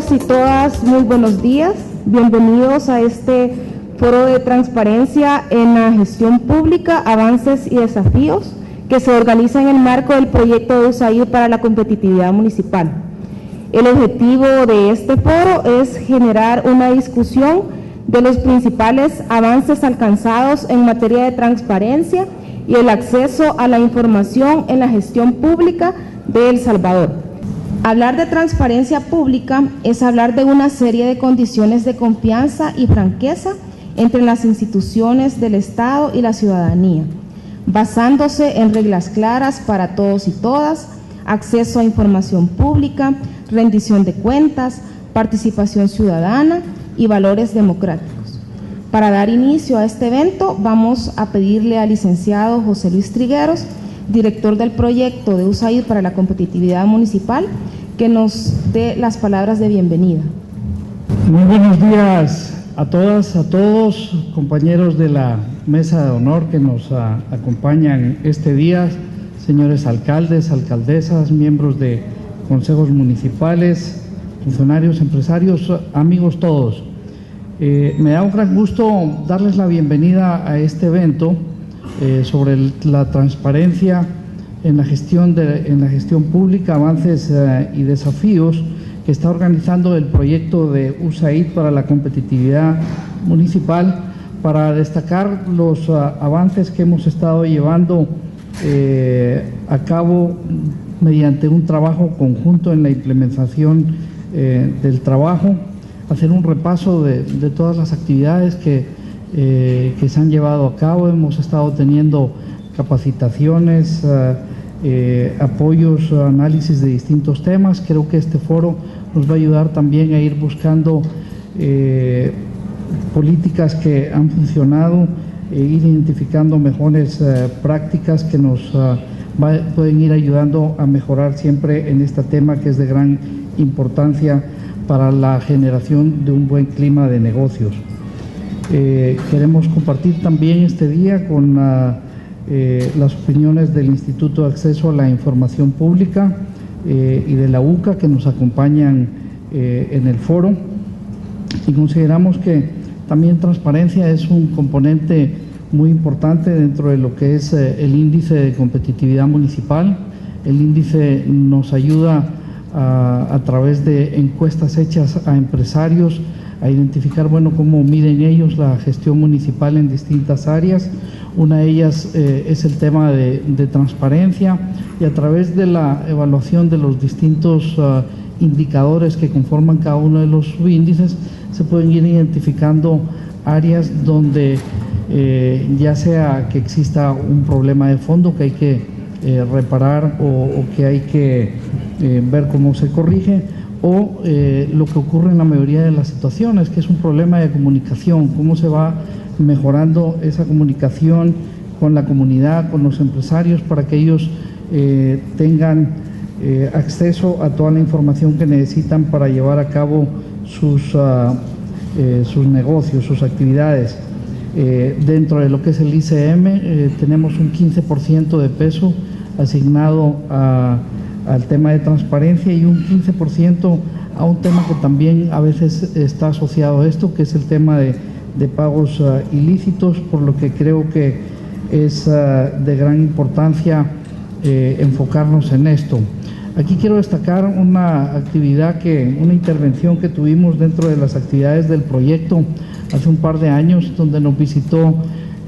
todos y todas, muy buenos días. Bienvenidos a este foro de transparencia en la gestión pública, avances y desafíos, que se organiza en el marco del proyecto de USAID para la competitividad municipal. El objetivo de este foro es generar una discusión de los principales avances alcanzados en materia de transparencia y el acceso a la información en la gestión pública de El Salvador. Hablar de transparencia pública es hablar de una serie de condiciones de confianza y franqueza entre las instituciones del Estado y la ciudadanía, basándose en reglas claras para todos y todas, acceso a información pública, rendición de cuentas, participación ciudadana y valores democráticos. Para dar inicio a este evento, vamos a pedirle al licenciado José Luis Trigueros, director del proyecto de USAID para la competitividad municipal, que nos dé las palabras de bienvenida. Muy buenos días a todas, a todos, compañeros de la mesa de honor que nos acompañan este día, señores alcaldes, alcaldesas, miembros de consejos municipales, funcionarios, empresarios, amigos todos. Me da un gran gusto darles la bienvenida a este evento sobre la transparencia en la gestión pública, avances y desafíos, que está organizando el proyecto de USAID para la competitividad municipal, para destacar los avances que hemos estado llevando a cabo mediante un trabajo conjunto en la implementación del trabajo, hacer un repaso de todas las actividades que se han llevado a cabo. Hemos estado teniendo capacitaciones, apoyos, análisis de distintos temas. Creo que este foro nos va a ayudar también a ir buscando políticas que han funcionado, ir identificando mejores prácticas que nos pueden ir ayudando a mejorar siempre en este tema que es de gran importancia para la generación de un buen clima de negocios. Queremos compartir también este día con las opiniones del Instituto de Acceso a la Información Pública y de la UCA, que nos acompañan en el foro, y consideramos que también transparencia es un componente muy importante dentro de lo que es el índice de competitividad municipal. El índice nos ayuda a través de encuestas hechas a empresarios a identificar, bueno, cómo miden ellos la gestión municipal en distintas áreas. Una de ellas es el tema de transparencia, y a través de la evaluación de los distintos indicadores que conforman cada uno de los subíndices, se pueden ir identificando áreas donde ya sea que exista un problema de fondo que hay que reparar o que hay que ver cómo se corrige, o lo que ocurre en la mayoría de las situaciones, que es un problema de comunicación, cómo se va mejorando esa comunicación con la comunidad, con los empresarios, para que ellos tengan acceso a toda la información que necesitan para llevar a cabo sus negocios, sus actividades. Dentro de lo que es el ICM, tenemos un 15% de peso asignado al tema de transparencia y un 15% a un tema que también a veces está asociado a esto, que es el tema de pagos ilícitos, por lo que creo que es de gran importancia enfocarnos en esto. Aquí quiero destacar una intervención que tuvimos dentro de las actividades del proyecto hace un par de años, donde nos visitó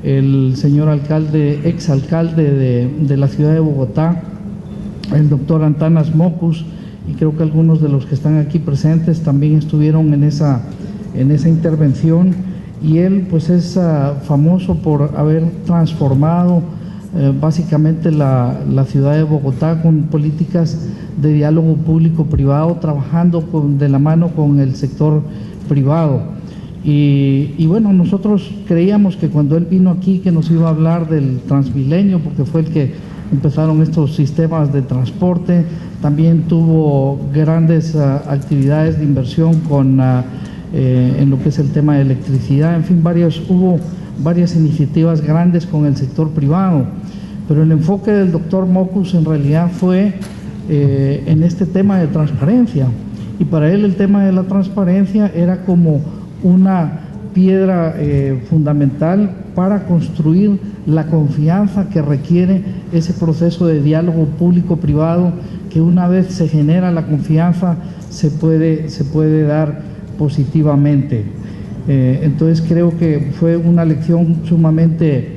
el señor alcalde, exalcalde de la ciudad de Bogotá, el doctor Antanas Mocus, y creo que algunos de los que están aquí presentes también estuvieron en esa intervención, y él pues es famoso por haber transformado básicamente la ciudad de Bogotá con políticas de diálogo público-privado, trabajando de la mano con el sector privado. Y bueno, nosotros creíamos que cuando él vino aquí que nos iba a hablar del Transmilenio, porque fue el que empezaron estos sistemas de transporte. También tuvo grandes actividades de inversión en lo que es el tema de electricidad. En fin, hubo varias iniciativas grandes con el sector privado, pero el enfoque del doctor Mocus en realidad fue en este tema de transparencia, y para él el tema de la transparencia era como una piedra fundamental para construir la confianza que requiere ese proceso de diálogo público-privado, que una vez se genera la confianza se puede dar positivamente. Entonces creo que fue una lección sumamente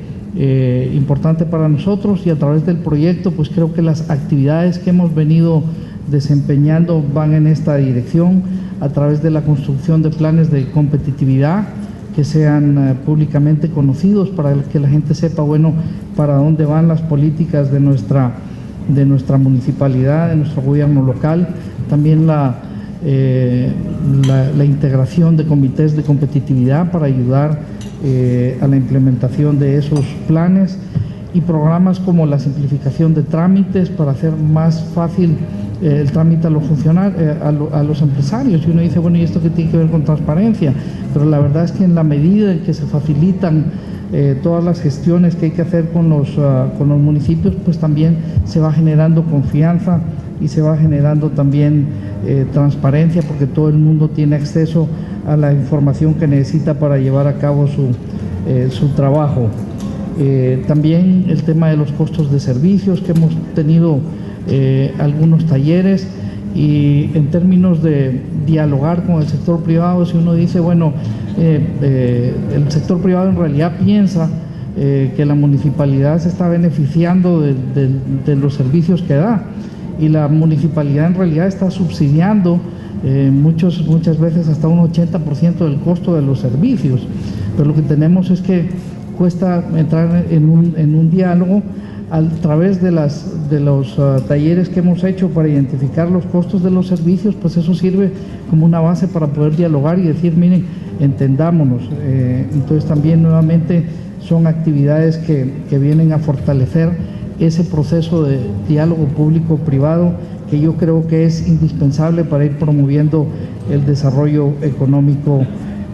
importante para nosotros, y a través del proyecto pues creo que las actividades que hemos venido desempeñando van en esta dirección, a través de la construcción de planes de competitividad que sean públicamente conocidos, para que la gente sepa, bueno, para dónde van las políticas de nuestra municipalidad, de nuestro gobierno local. También la integración de comités de competitividad para ayudar a la implementación de esos planes, y programas como la simplificación de trámites para hacer más fácil el trámite a los funcionarios, a los empresarios. Y uno dice, bueno, ¿y esto qué tiene que ver con transparencia? Pero la verdad es que en la medida en que se facilitan todas las gestiones que hay que hacer con los municipios, pues también se va generando confianza y se va generando también transparencia, porque todo el mundo tiene acceso a la información que necesita para llevar a cabo su trabajo. También el tema de los costos de servicios, que hemos tenido algunos talleres, y en términos de dialogar con el sector privado, si uno dice, bueno, el sector privado en realidad piensa que la municipalidad se está beneficiando de los servicios que da, y la municipalidad en realidad está subsidiando muchas veces hasta un 80% del costo de los servicios. Pero lo que tenemos es que cuesta entrar en un diálogo a través de los talleres que hemos hecho para identificar los costos de los servicios. Pues eso sirve como una base para poder dialogar y decir, miren, entendámonos. Entonces también nuevamente son actividades que vienen a fortalecer ese proceso de diálogo público-privado, que yo creo que es indispensable para ir promoviendo el desarrollo económico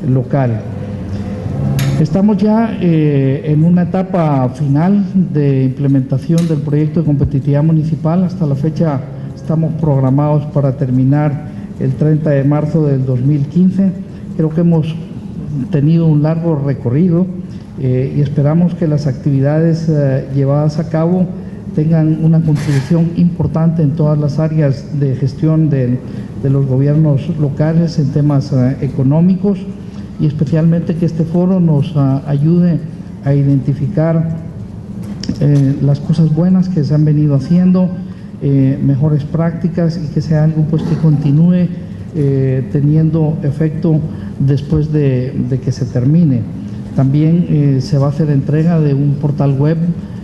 local. Estamos ya en una etapa final de implementación del proyecto de competitividad municipal. Hasta la fecha estamos programados para terminar el 30 de marzo del 2015. Creo que hemos tenido un largo recorrido y esperamos que las actividades llevadas a cabo tengan una contribución importante en todas las áreas de gestión de los gobiernos locales en temas económicos, y especialmente que este foro nos ayude a identificar las cosas buenas que se han venido haciendo, mejores prácticas, y que sea algo pues que continúe teniendo efecto después de que se termine. También se va a hacer entrega de un portal web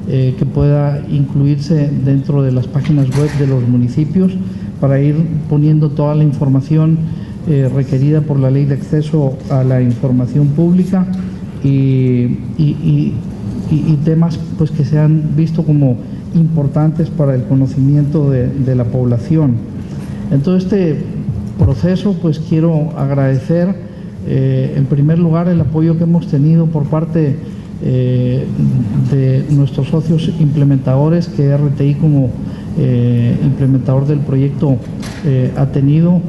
que pueda incluirse dentro de las páginas web de los municipios, para ir poniendo toda la información requerida por la Ley de Acceso a la Información Pública, y temas pues que se han visto como importantes para el conocimiento de la población. En todo este proceso pues quiero agradecer en primer lugar el apoyo que hemos tenido por parte de nuestros socios implementadores, que RTI como implementador del proyecto ha tenido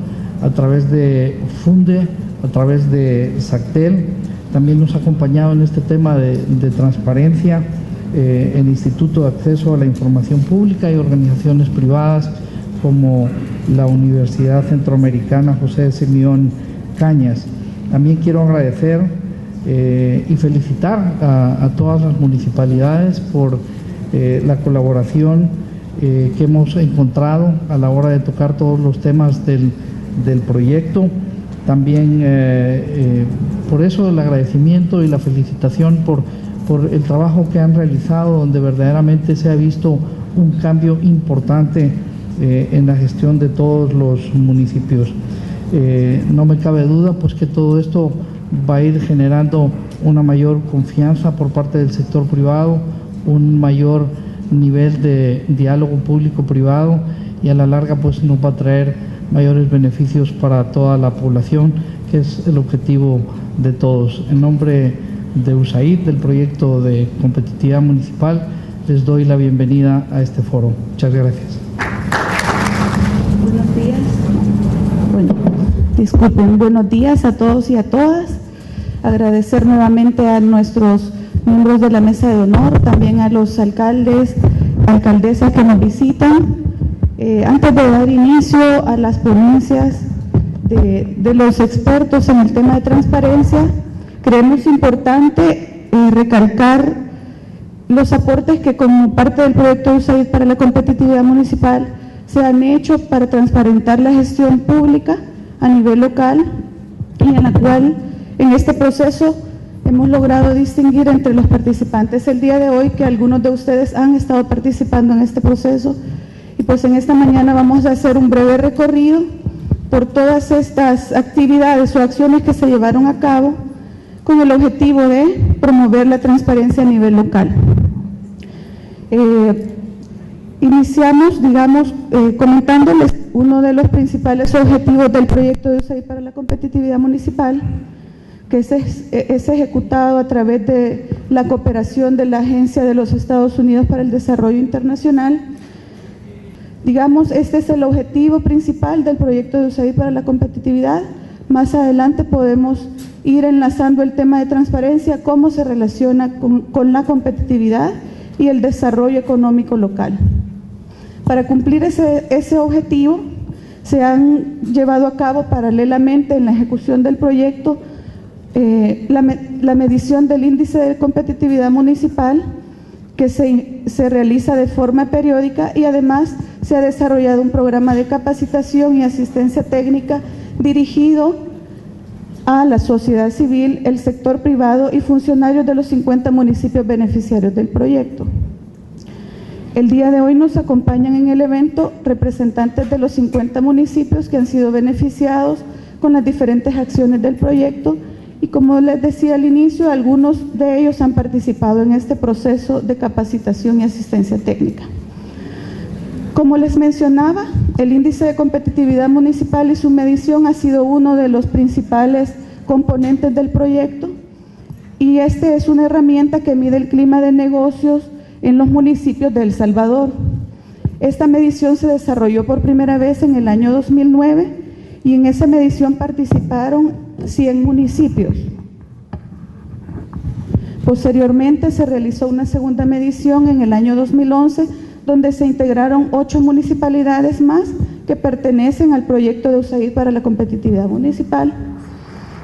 a través de Funde, a través de Sactel. También nos ha acompañado en este tema de transparencia el Instituto de Acceso a la Información Pública y organizaciones privadas como la Universidad Centroamericana José Simeón Cañas. También quiero agradecer y felicitar a todas las municipalidades por la colaboración que hemos encontrado a la hora de tocar todos los temas del proyecto. También por eso el agradecimiento y la felicitación por el trabajo que han realizado, donde verdaderamente se ha visto un cambio importante en la gestión de todos los municipios. No me cabe duda pues que todo esto va a ir generando una mayor confianza por parte del sector privado, un mayor nivel de diálogo público-privado, y a la larga pues nos va a traer mayores beneficios para toda la población, que es el objetivo de todos. En nombre de USAID, del proyecto de competitividad municipal, les doy la bienvenida a este foro. Muchas gracias. Buenos días. Bueno. Disculpen, buenos días a todos y a todas. Agradecer nuevamente a nuestros miembros de la mesa de honor, también a los alcaldes, alcaldesas que nos visitan. Antes de dar inicio a las ponencias de los expertos en el tema de transparencia, creemos importante recalcar los aportes que como parte del proyecto de USAID para la competitividad municipal se han hecho para transparentar la gestión pública a nivel local, y en la cual en este proceso hemos logrado distinguir entre los participantes el día de hoy, que algunos de ustedes han estado participando en este proceso, y pues en esta mañana vamos a hacer un breve recorrido por todas estas actividades o acciones que se llevaron a cabo con el objetivo de promover la transparencia a nivel local. Iniciamos, digamos, comentándoles uno de los principales objetivos del proyecto de USAID para la competitividad municipal, que es ejecutado a través de la cooperación de la Agencia de los Estados Unidos para el Desarrollo Internacional. Digamos, este es el objetivo principal del proyecto de USAID para la competitividad. Más adelante podemos ir enlazando el tema de transparencia, cómo se relaciona con la competitividad y el desarrollo económico local. Para cumplir ese objetivo, se han llevado a cabo paralelamente en la ejecución del proyecto la medición del índice de competitividad municipal, que se realiza de forma periódica, y además se ha desarrollado un programa de capacitación y asistencia técnica dirigido a la sociedad civil, el sector privado y funcionarios de los 50 municipios beneficiarios del proyecto. El día de hoy nos acompañan en el evento representantes de los 50 municipios que han sido beneficiados con las diferentes acciones del proyecto, y como les decía al inicio, algunos de ellos han participado en este proceso de capacitación y asistencia técnica. Como les mencionaba, el índice de competitividad municipal y su medición ha sido uno de los principales componentes del proyecto, y este es una herramienta que mide el clima de negocios en los municipios de El Salvador. Esta medición se desarrolló por primera vez en el año 2009, y en esa medición participaron 100 municipios. Posteriormente se realizó una segunda medición en el año 2011, donde se integraron 8 municipalidades más que pertenecen al proyecto de USAID para la competitividad municipal,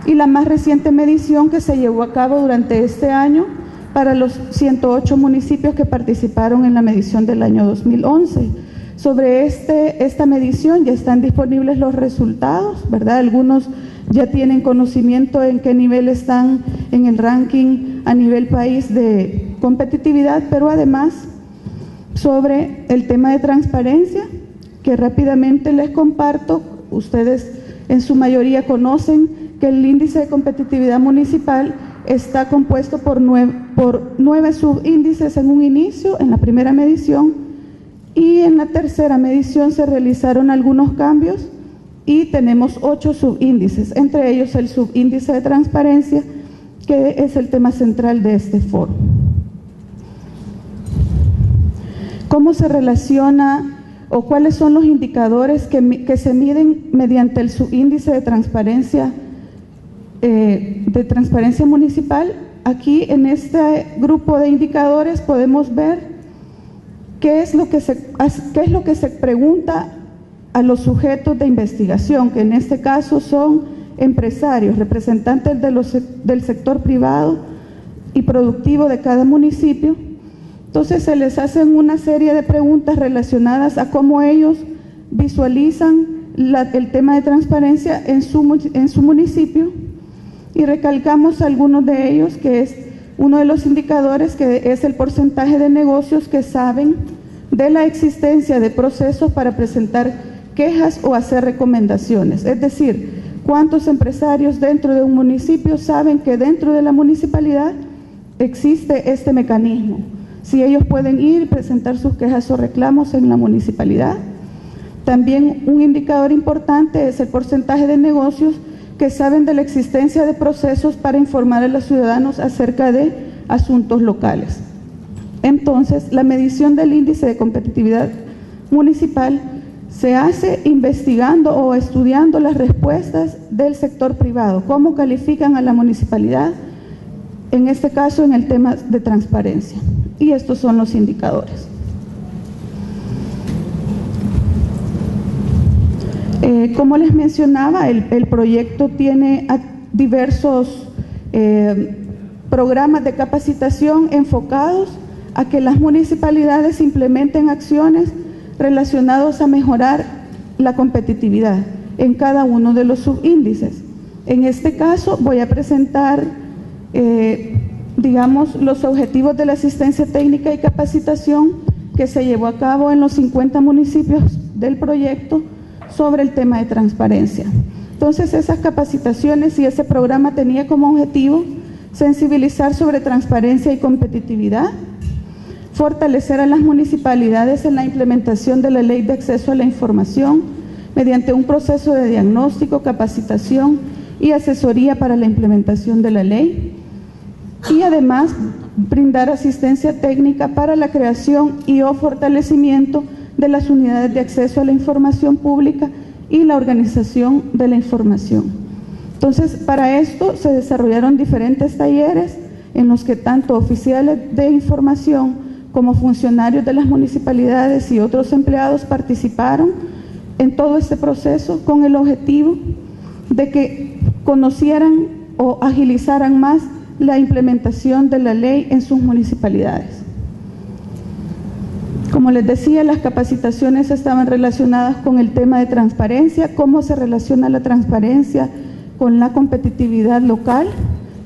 y la más reciente medición que se llevó a cabo durante este año para los 108 municipios que participaron en la medición del año 2011. Sobre esta medición ya están disponibles los resultados, ¿verdad? Algunos ya tienen conocimiento en qué nivel están en el ranking a nivel país de competitividad, pero además sobre el tema de transparencia, que rápidamente les comparto. Ustedes en su mayoría conocen que el índice de competitividad municipal está compuesto por 9 subíndices en un inicio, en la primera medición, y en la tercera medición se realizaron algunos cambios y tenemos 8 subíndices, entre ellos el subíndice de transparencia, que es el tema central de este foro. ¿Cómo se relaciona o cuáles son los indicadores que se miden mediante el subíndice de transparencia municipal? Aquí en este grupo de indicadores podemos ver qué es lo que se pregunta a los sujetos de investigación, que en este caso son empresarios, representantes del sector privado y productivo de cada municipio. Entonces se les hacen una serie de preguntas relacionadas a cómo ellos visualizan el tema de transparencia en su municipio, y recalcamos algunos de ellos, que es uno de los indicadores, que es el porcentaje de negocios que saben de la existencia de procesos para presentar quejas o hacer recomendaciones. Es decir, cuántos empresarios dentro de un municipio saben que dentro de la municipalidad existe este mecanismo, si ellos pueden ir y presentar sus quejas o reclamos en la municipalidad. También un indicador importante es el porcentaje de negocios que saben de la existencia de procesos para informar a los ciudadanos acerca de asuntos locales. Entonces, la medición del índice de competitividad municipal se hace investigando o estudiando las respuestas del sector privado, cómo califican a la municipalidad, en este caso en el tema de transparencia. Y estos son los indicadores. Como les mencionaba, el proyecto tiene diversos programas de capacitación enfocados a que las municipalidades implementen acciones relacionadas a mejorar la competitividad en cada uno de los subíndices. En este caso voy a presentar, digamos, los objetivos de la asistencia técnica y capacitación que se llevó a cabo en los 50 municipios del proyecto sobre el tema de transparencia. Entonces, esas capacitaciones y ese programa tenía como objetivo sensibilizar sobre transparencia y competitividad, fortalecer a las municipalidades en la implementación de la Ley de Acceso a la Información mediante un proceso de diagnóstico, capacitación y asesoría para la implementación de la ley, y además brindar asistencia técnica para la creación y o fortalecimiento de las unidades de acceso a la información pública y la organización de la información. Entonces, para esto se desarrollaron diferentes talleres en los que tanto oficiales de información como funcionarios de las municipalidades y otros empleados participaron en todo este proceso con el objetivo de que conocieran o agilizaran más la implementación de la ley en sus municipalidades. Como les decía, las capacitaciones estaban relacionadas con el tema de transparencia, cómo se relaciona la transparencia con la competitividad local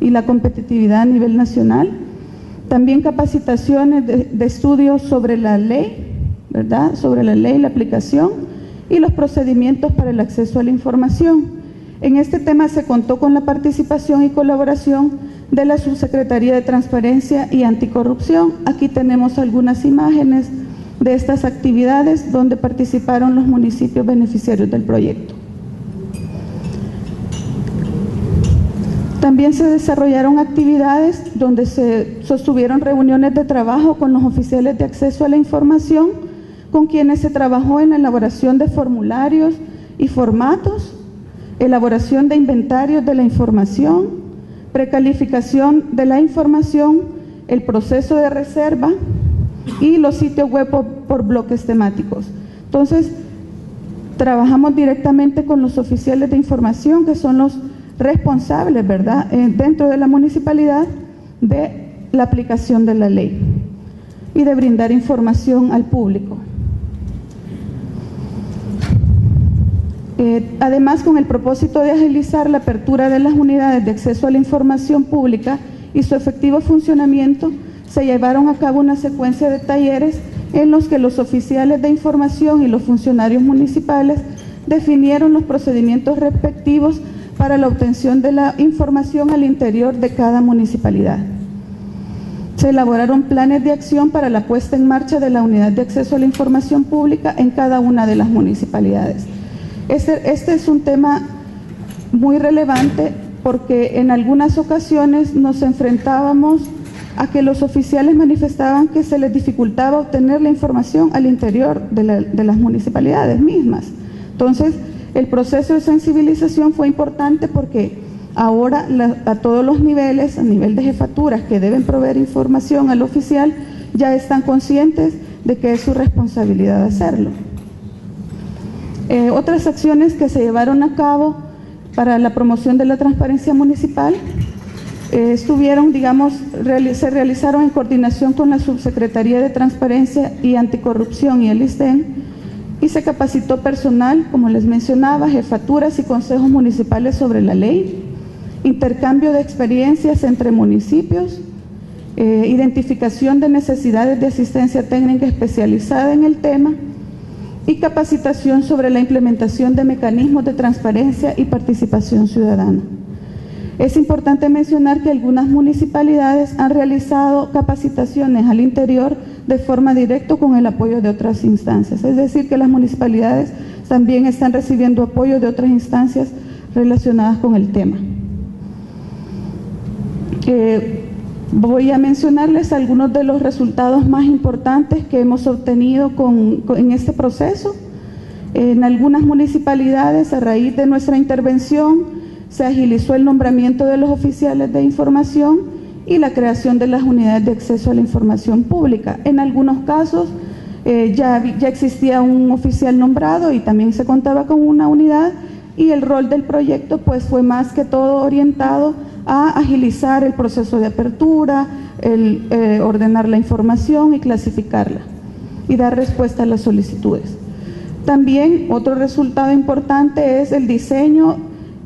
y la competitividad a nivel nacional. También capacitaciones de estudios sobre la ley, ¿verdad? Sobre la ley, la aplicación y los procedimientos para el acceso a la información. En este tema se contó con la participación y colaboración de la Subsecretaría de Transparencia y Anticorrupción. Aquí tenemos algunas imágenes de estas actividades donde participaron los municipios beneficiarios del proyecto. También se desarrollaron actividades donde se sostuvieron reuniones de trabajo con los oficiales de acceso a la información, con quienes se trabajó en la elaboración de formularios y formatos, elaboración de inventarios de la información, precalificación de la información, el proceso de reserva y los sitios web por bloques temáticos. Entonces, trabajamos directamente con los oficiales de información, que son los responsables, ¿verdad?, dentro de la municipalidad de la aplicación de la ley y de brindar información al público. Además, con el propósito de agilizar la apertura de las unidades de acceso a la información pública y su efectivo funcionamiento, se llevaron a cabo una secuencia de talleres en los que los oficiales de información y los funcionarios municipales definieron los procedimientos respectivos para la obtención de la información al interior de cada municipalidad. Se elaboraron planes de acción para la puesta en marcha de la unidad de acceso a la información pública en cada una de las municipalidades. Este es un tema muy relevante porque en algunas ocasiones nos enfrentábamos a que los oficiales manifestaban que se les dificultaba obtener la información al interior de las municipalidades mismas. Entonces, el proceso de sensibilización fue importante porque ahora a todos los niveles, a nivel de jefaturas que deben proveer información al oficial, ya están conscientes de que es su responsabilidad hacerlo. Otras acciones que se llevaron a cabo para la promoción de la transparencia municipal se realizaron en coordinación con la Subsecretaría de Transparencia y Anticorrupción y el ISDEN, y se capacitó personal, como les mencionaba, jefaturas y consejos municipales sobre la ley, intercambio de experiencias entre municipios, identificación de necesidades de asistencia técnica especializada en el tema y capacitación sobre la implementación de mecanismos de transparencia y participación ciudadana. Es importante mencionar que algunas municipalidades han realizado capacitaciones al interior de forma directa con el apoyo de otras instancias, es decir, que las municipalidades también están recibiendo apoyo de otras instancias relacionadas con el tema. Voy a mencionarles algunos de los resultados más importantes que hemos obtenido en este proceso. En algunas municipalidades, a raíz de nuestra intervención, se agilizó el nombramiento de los oficiales de información y la creación de las unidades de acceso a la información pública. En algunos casos ya existía un oficial nombrado y también se contaba con una unidad, y el rol del proyecto pues fue más que todo orientado a agilizar el proceso de apertura, ordenar la información y clasificarla y dar respuesta a las solicitudes. También otro resultado importante es el diseño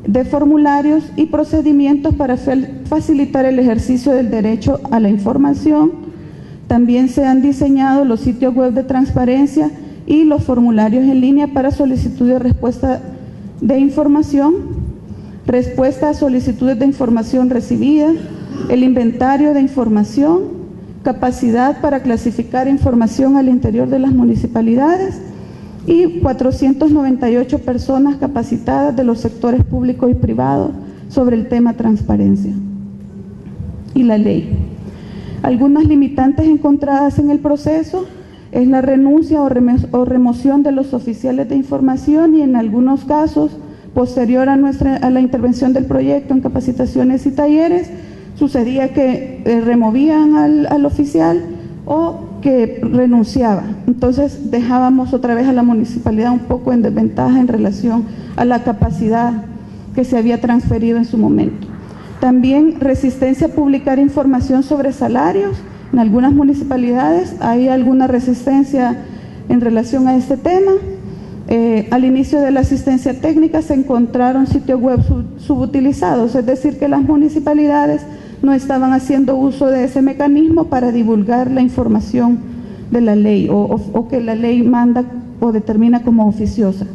de formularios y procedimientos para facilitar el ejercicio del derecho a la información. También se han diseñado los sitios web de transparencia y los formularios en línea para solicitud de respuesta de información, respuesta a solicitudes de información recibida, el inventario de información, capacidad para clasificar información al interior de las municipalidades y 498 personas capacitadas de los sectores público y privado sobre el tema transparencia y la ley. Algunas limitantes encontradas en el proceso es la renuncia o remoción de los oficiales de información, y en algunos casos, posterior a la intervención del proyecto en capacitaciones y talleres, sucedía que removían al oficial o que renunciaba. Entonces dejábamos otra vez a la municipalidad un poco en desventaja en relación a la capacidad que se había transferido en su momento. También resistencia a publicar información sobre salarios. En algunas municipalidades hay alguna resistencia en relación a este tema. Al inicio de la asistencia técnica se encontraron sitios web subutilizados, es decir, que las municipalidades no estaban haciendo uso de ese mecanismo para divulgar la información de la ley o que la ley manda o determina como oficiosa.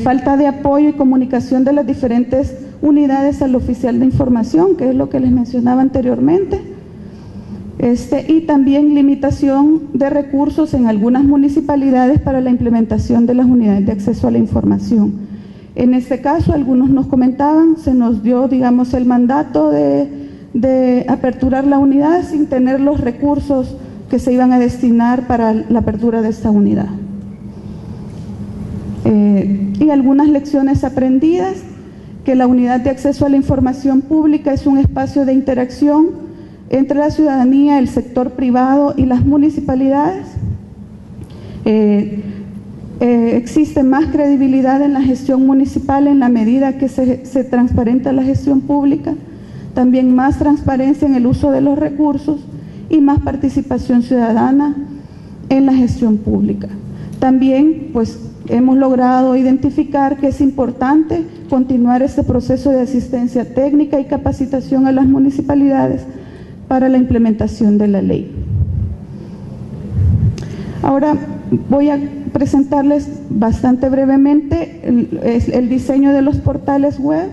Falta de apoyo y comunicación de las diferentes unidades al oficial de información, que es lo que les mencionaba anteriormente. Y también limitación de recursos en algunas municipalidades para la implementación de las unidades de acceso a la información. En este caso, algunos nos comentaban, se nos dio, digamos, el mandato de aperturar la unidad sin tener los recursos que se iban a destinar para la apertura de esta unidad. Y algunas lecciones aprendidas: que la unidad de acceso a la información pública es un espacio de interacción entre la ciudadanía, el sector privado y las municipalidades. Existe más credibilidad en la gestión municipal en la medida que se transparenta la gestión pública, también más transparencia en el uso de los recursos y más participación ciudadana en la gestión pública. También pues hemos logrado identificar que es importante continuar este proceso de asistencia técnica y capacitación a las municipalidades para la implementación de la ley. Ahora voy a presentarles bastante brevemente el diseño de los portales web,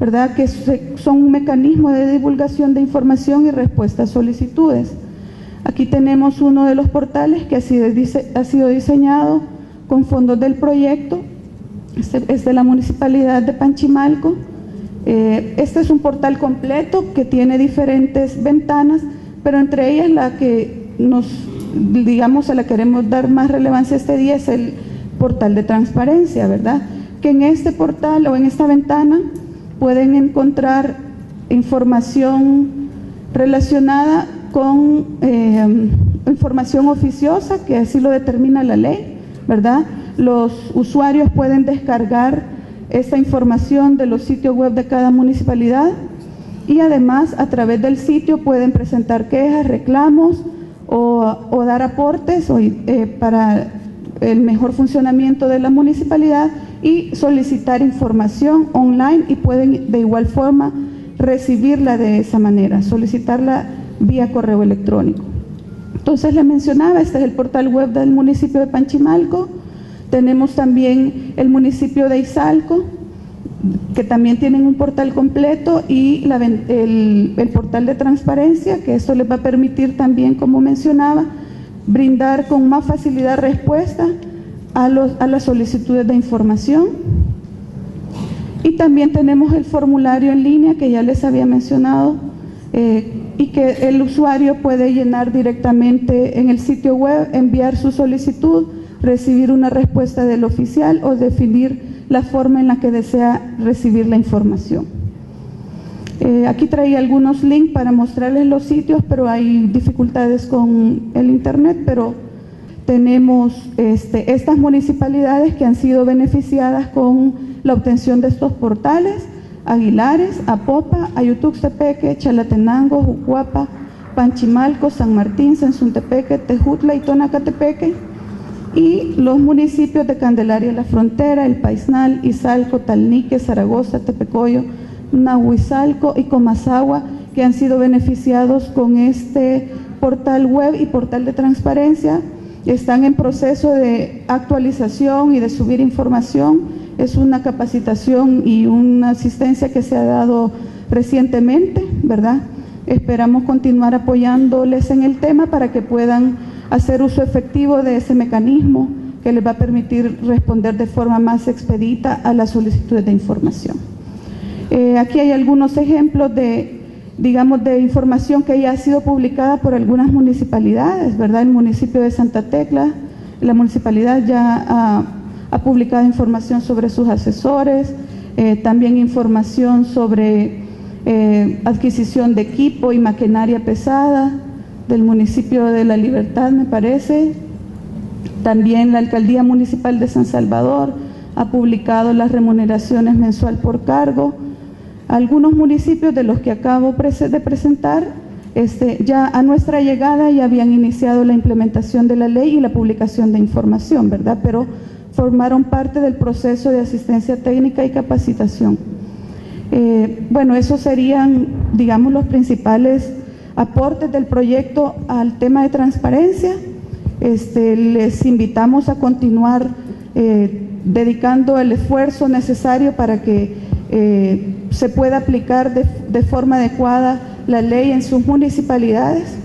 ¿verdad? Que son un mecanismo de divulgación de información y respuesta a solicitudes. Aquí tenemos uno de los portales que ha sido diseñado con fondos del proyecto. Este es de la Municipalidad de Panchimalco. Este es un portal completo que tiene diferentes ventanas, pero entre ellas la que a la que queremos dar más relevancia este día es el portal de transparencia, ¿verdad? Que en este portal o en esta ventana pueden encontrar información relacionada con información oficiosa, que así lo determina la ley, ¿verdad? Los usuarios pueden descargar esta información de los sitios web de cada municipalidad y además a través del sitio pueden presentar quejas, reclamos o dar aportes para el mejor funcionamiento de la municipalidad y solicitar información online, y pueden de igual forma recibirla de esa manera, solicitarla vía correo electrónico. Entonces les mencionaba, este es el portal web del municipio de Panchimalco. Tenemos también el municipio de Izalco, que también tienen un portal completo, y el portal de transparencia, que esto les va a permitir también, como mencionaba, brindar con más facilidad respuesta a las solicitudes de información. Y también tenemos el formulario en línea que ya les había mencionado, y que el usuario puede llenar directamente en el sitio web, enviar su solicitud recibir una respuesta del oficial o definir la forma en la que desea recibir la información. Aquí traía algunos links para mostrarles los sitios, pero hay dificultades con el internet, pero tenemos estas municipalidades que han sido beneficiadas con la obtención de estos portales: Aguilares, Apopa, Ayutuxtepeque, Chalatenango, Jucuapa, Panchimalco, San Martín, Sensuntepeque, Tejutla y Tonacatepeque, y los municipios de Candelaria La Frontera, El Paisnal, Izalco, Talnique, Zaragoza, Tepecoyo, Nahuizalco y Comasagua, que han sido beneficiados con este portal web y portal de transparencia. Están en proceso de actualización y de subir información. Es una capacitación y una asistencia que se ha dado recientemente, ¿verdad? Esperamos continuar apoyándoles en el tema para que puedan hacer uso efectivo de ese mecanismo que les va a permitir responder de forma más expedita a las solicitudes de información. Aquí hay algunos ejemplos de, digamos, de información que ya ha sido publicada por algunas municipalidades, ¿verdad? El municipio de Santa Tecla, la municipalidad ya ha publicado información sobre sus asesores, también información sobre adquisición de equipo y maquinaria pesada del municipio de La Libertad, me parece. También la Alcaldía Municipal de San Salvador ha publicado las remuneraciones mensual por cargo. Algunos municipios de los que acabo de presentar, ya a nuestra llegada ya habían iniciado la implementación de la ley y la publicación de información, ¿verdad? Pero formaron parte del proceso de asistencia técnica y capacitación. Bueno, esos serían, digamos, los principales aportes del proyecto al tema de transparencia. Les invitamos a continuar dedicando el esfuerzo necesario para que se pueda aplicar de forma adecuada la ley en sus municipalidades.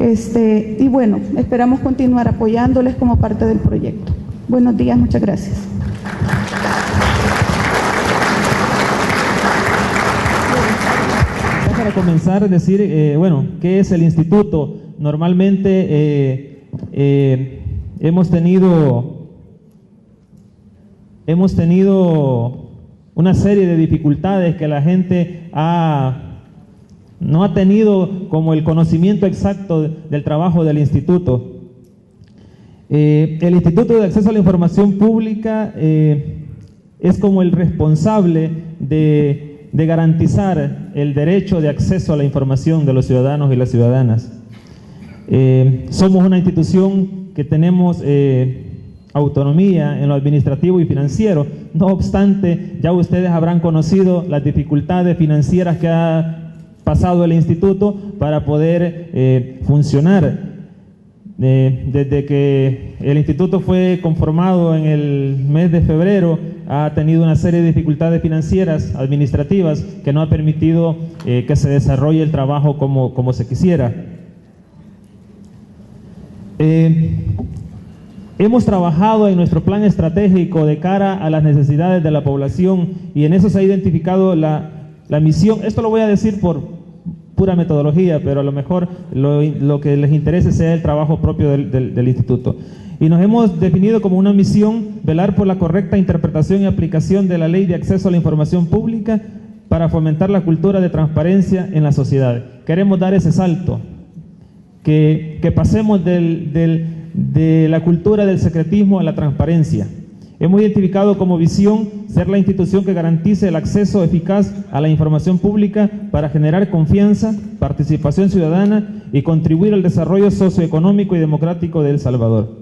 Y bueno, esperamos continuar apoyándoles como parte del proyecto. Buenos días, muchas gracias. Para comenzar, decir, bueno, ¿qué es el instituto? Normalmente hemos tenido una serie de dificultades que la gente no ha tenido como el conocimiento exacto del trabajo del instituto. El Instituto de Acceso a la Información Pública es como el responsable de garantizar el derecho de acceso a la información de los ciudadanos y las ciudadanas. Somos una institución que tenemos autonomía en lo administrativo y financiero. No obstante, ya ustedes habrán conocido las dificultades financieras que ha pasado el instituto para poder funcionar. Desde que el instituto fue conformado en el mes de febrero, ha tenido una serie de dificultades financieras, administrativas, que no ha permitido que se desarrolle el trabajo como se quisiera. Hemos trabajado en nuestro plan estratégico de cara a las necesidades de la población y en eso se ha identificado la misión. Esto lo voy a decir por pura metodología, pero a lo mejor lo que les interese sea el trabajo propio del instituto. Y nos hemos definido como una misión velar por la correcta interpretación y aplicación de la Ley de Acceso a la Información Pública para fomentar la cultura de transparencia en la sociedad. Queremos dar ese salto, que pasemos de la cultura del secretismo a la transparencia. Hemos identificado como visión ser la institución que garantice el acceso eficaz a la información pública para generar confianza, participación ciudadana y contribuir al desarrollo socioeconómico y democrático de El Salvador.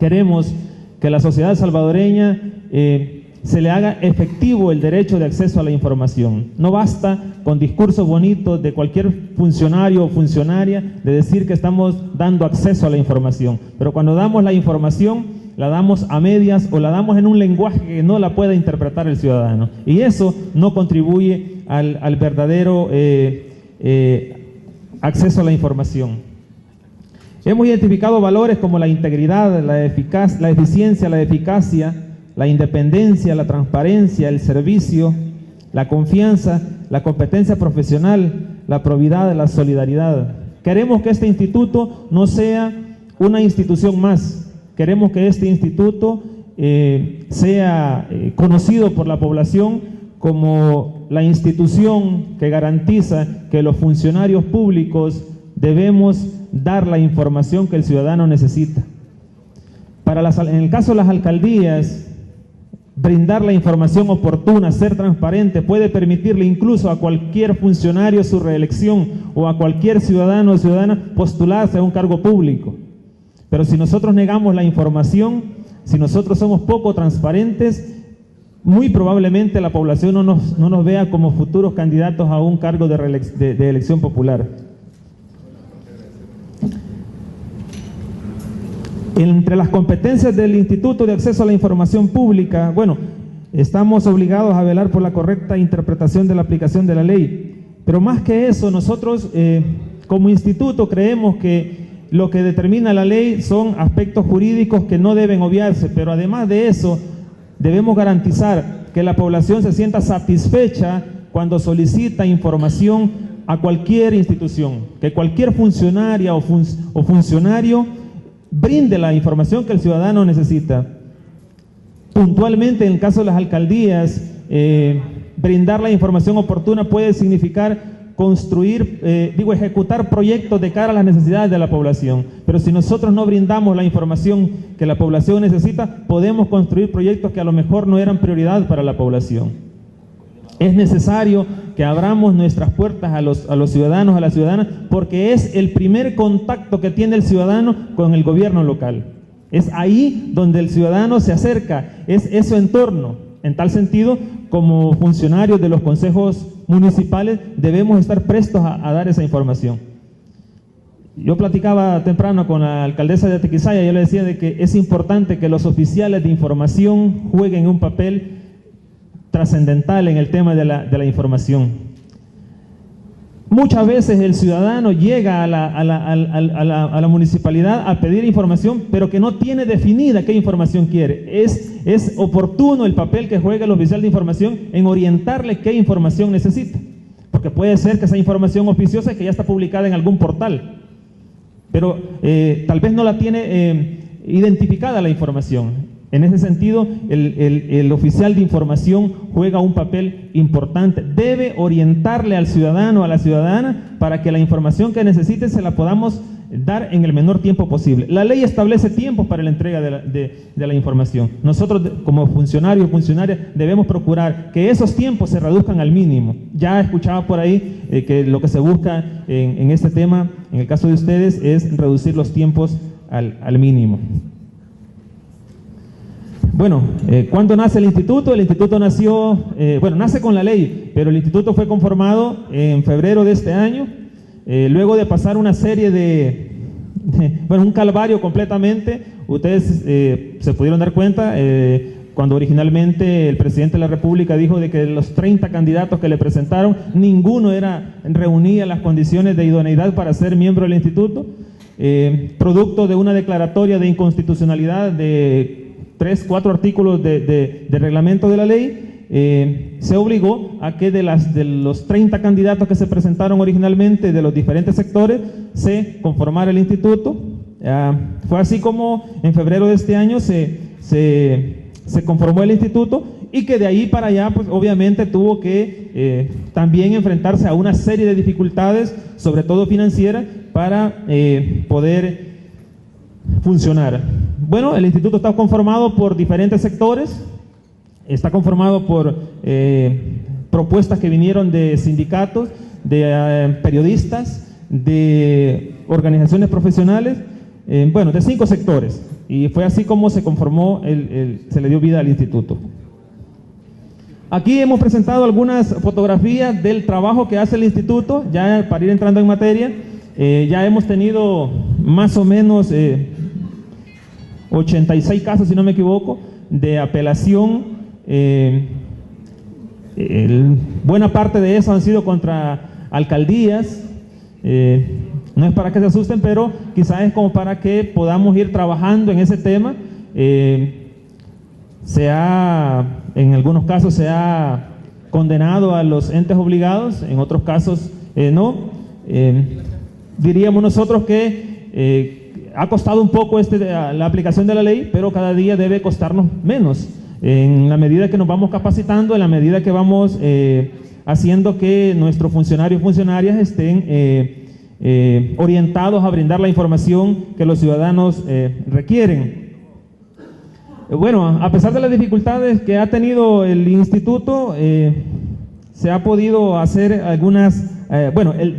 Queremos que la sociedad salvadoreña se le haga efectivo el derecho de acceso a la información. No basta con discursos bonitos de cualquier funcionario o funcionaria de decir que estamos dando acceso a la información, pero cuando damos la información la damos a medias o la damos en un lenguaje que no la pueda interpretar el ciudadano, y eso no contribuye al verdadero acceso a la información. Hemos identificado valores como la integridad, la eficiencia, la eficacia, la independencia, la transparencia, el servicio, la confianza, la competencia profesional, la probidad, la solidaridad. Queremos que este instituto no sea una institución más, Queremos que este instituto sea conocido por la población como la institución que garantiza que los funcionarios públicos debemos dar la información que el ciudadano necesita. En el caso de las alcaldías, brindar la información oportuna, ser transparente, puede permitirle incluso a cualquier funcionario su reelección o a cualquier ciudadano o ciudadana postularse a un cargo público. Pero si nosotros negamos la información, si nosotros somos poco transparentes, muy probablemente la población no nos vea como futuros candidatos a un cargo de elección popular. Entre las competencias del Instituto de Acceso a la Información Pública, bueno, estamos obligados a velar por la correcta interpretación de la aplicación de la ley. Pero más que eso, nosotros como instituto creemos que lo que determina la ley son aspectos jurídicos que no deben obviarse, pero además de eso, debemos garantizar que la población se sienta satisfecha cuando solicita información a cualquier institución, que cualquier funcionaria o funcionario brinde la información que el ciudadano necesita. Puntualmente, en el caso de las alcaldías, brindar la información oportuna puede significar ejecutar proyectos de cara a las necesidades de la población. Pero si nosotros no brindamos la información que la población necesita, podemos construir proyectos que a lo mejor no eran prioridad para la población. Es necesario que abramos nuestras puertas a los ciudadanos, a las ciudadanas, porque es el primer contacto que tiene el ciudadano con el gobierno local. Es ahí donde el ciudadano se acerca, es su entorno. En tal sentido, como funcionarios de los consejos municipales, debemos estar prestos a dar esa información. Yo platicaba temprano con la alcaldesa de Tequisaya, yo le decía de que es importante que los oficiales de información jueguen un papel trascendental en el tema de la información. Muchas veces el ciudadano llega a la municipalidad a pedir información, pero que no tiene definida qué información quiere. Es oportuno el papel que juega el oficial de información en orientarle qué información necesita, porque puede ser que esa información oficiosa que ya está publicada en algún portal, pero tal vez no la tiene identificada la información. En ese sentido, el oficial de información juega un papel importante. Debe orientarle al ciudadano, a la ciudadana, para que la información que necesite se la podamos dar en el menor tiempo posible. La ley establece tiempos para la entrega de la información. Nosotros, como funcionarios y funcionarias, debemos procurar que esos tiempos se reduzcan al mínimo. Ya escuchaba por ahí que lo que se busca en este tema, en el caso de ustedes, es reducir los tiempos al mínimo. Bueno, ¿cuándo nace el instituto? El instituto nació, nace con la ley, pero el instituto fue conformado en febrero de este año, luego de pasar una serie un calvario completamente. Ustedes se pudieron dar cuenta, cuando originalmente el presidente de la República dijo de que de los 30 candidatos que le presentaron, ninguno reunía las condiciones de idoneidad para ser miembro del instituto, producto de una declaratoria de inconstitucionalidad de 3-4 artículos de reglamento de la ley, se obligó a que de los 30 candidatos que se presentaron originalmente de los diferentes sectores, se conformara el instituto. Fue así como en febrero de este año se conformó el instituto, y que de ahí para allá, pues obviamente tuvo que también enfrentarse a una serie de dificultades, sobre todo financieras, para poder funcionar. Bueno, el instituto está conformado por diferentes sectores, está conformado por propuestas que vinieron de sindicatos, de periodistas, de organizaciones profesionales, de 5 sectores, y fue así como se conformó, se le dio vida al instituto. Aquí hemos presentado algunas fotografías del trabajo que hace el instituto, ya para ir entrando en materia. Ya hemos tenido más o menos 86 casos, si no me equivoco, de apelación. Buena parte de eso han sido contra alcaldías. No es para que se asusten, pero quizás es como para que podamos ir trabajando en ese tema. En algunos casos se ha condenado a los entes obligados, en otros casos no. Diríamos nosotros que ha costado un poco la aplicación de la ley, pero cada día debe costarnos menos. En la medida que nos vamos capacitando, en la medida que vamos haciendo que nuestros funcionarios y funcionarias estén orientados a brindar la información que los ciudadanos requieren. Bueno, a pesar de las dificultades que ha tenido el instituto, se ha podido hacer algunas,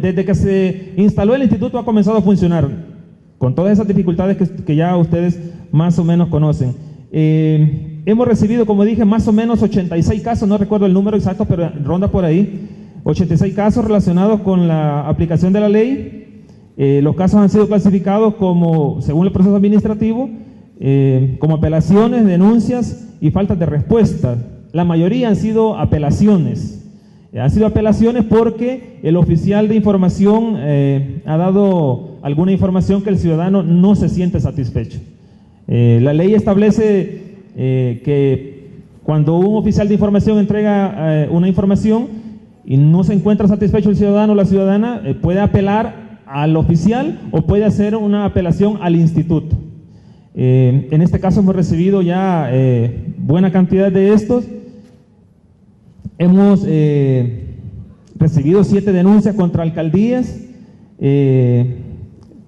desde que se instaló el instituto ha comenzado a funcionar, con todas esas dificultades que ya ustedes más o menos conocen. Hemos recibido, como dije, más o menos 86 casos, no recuerdo el número exacto, pero ronda por ahí, 86 casos relacionados con la aplicación de la ley. Los casos han sido clasificados como, según el proceso administrativo, como apelaciones, denuncias y faltas de respuesta. La mayoría han sido apelaciones. Han sido apelaciones porque el oficial de información ha dado alguna información que el ciudadano no se siente satisfecho. La ley establece que cuando un oficial de información entrega una información y no se encuentra satisfecho el ciudadano o la ciudadana, puede apelar al oficial o puede hacer una apelación al instituto. En este caso hemos recibido ya buena cantidad de estos. Hemos recibido 7 denuncias contra alcaldías,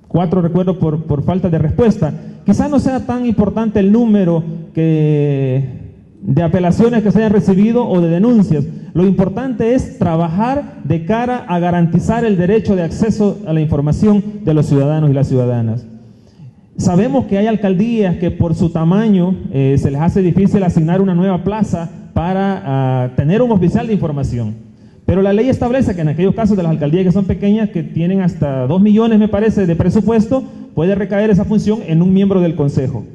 4 recuerdo por falta de respuesta. Quizá no sea tan importante el número de apelaciones que se hayan recibido o de denuncias. Lo importante es trabajar de cara a garantizar el derecho de acceso a la información de los ciudadanos y las ciudadanas. Sabemos que hay alcaldías que por su tamaño se les hace difícil asignar una nueva plaza para tener un oficial de información. Pero la ley establece que en aquellos casos de las alcaldías que son pequeñas, que tienen hasta 2 millones, me parece, de presupuesto, puede recaer esa función en un miembro del consejo.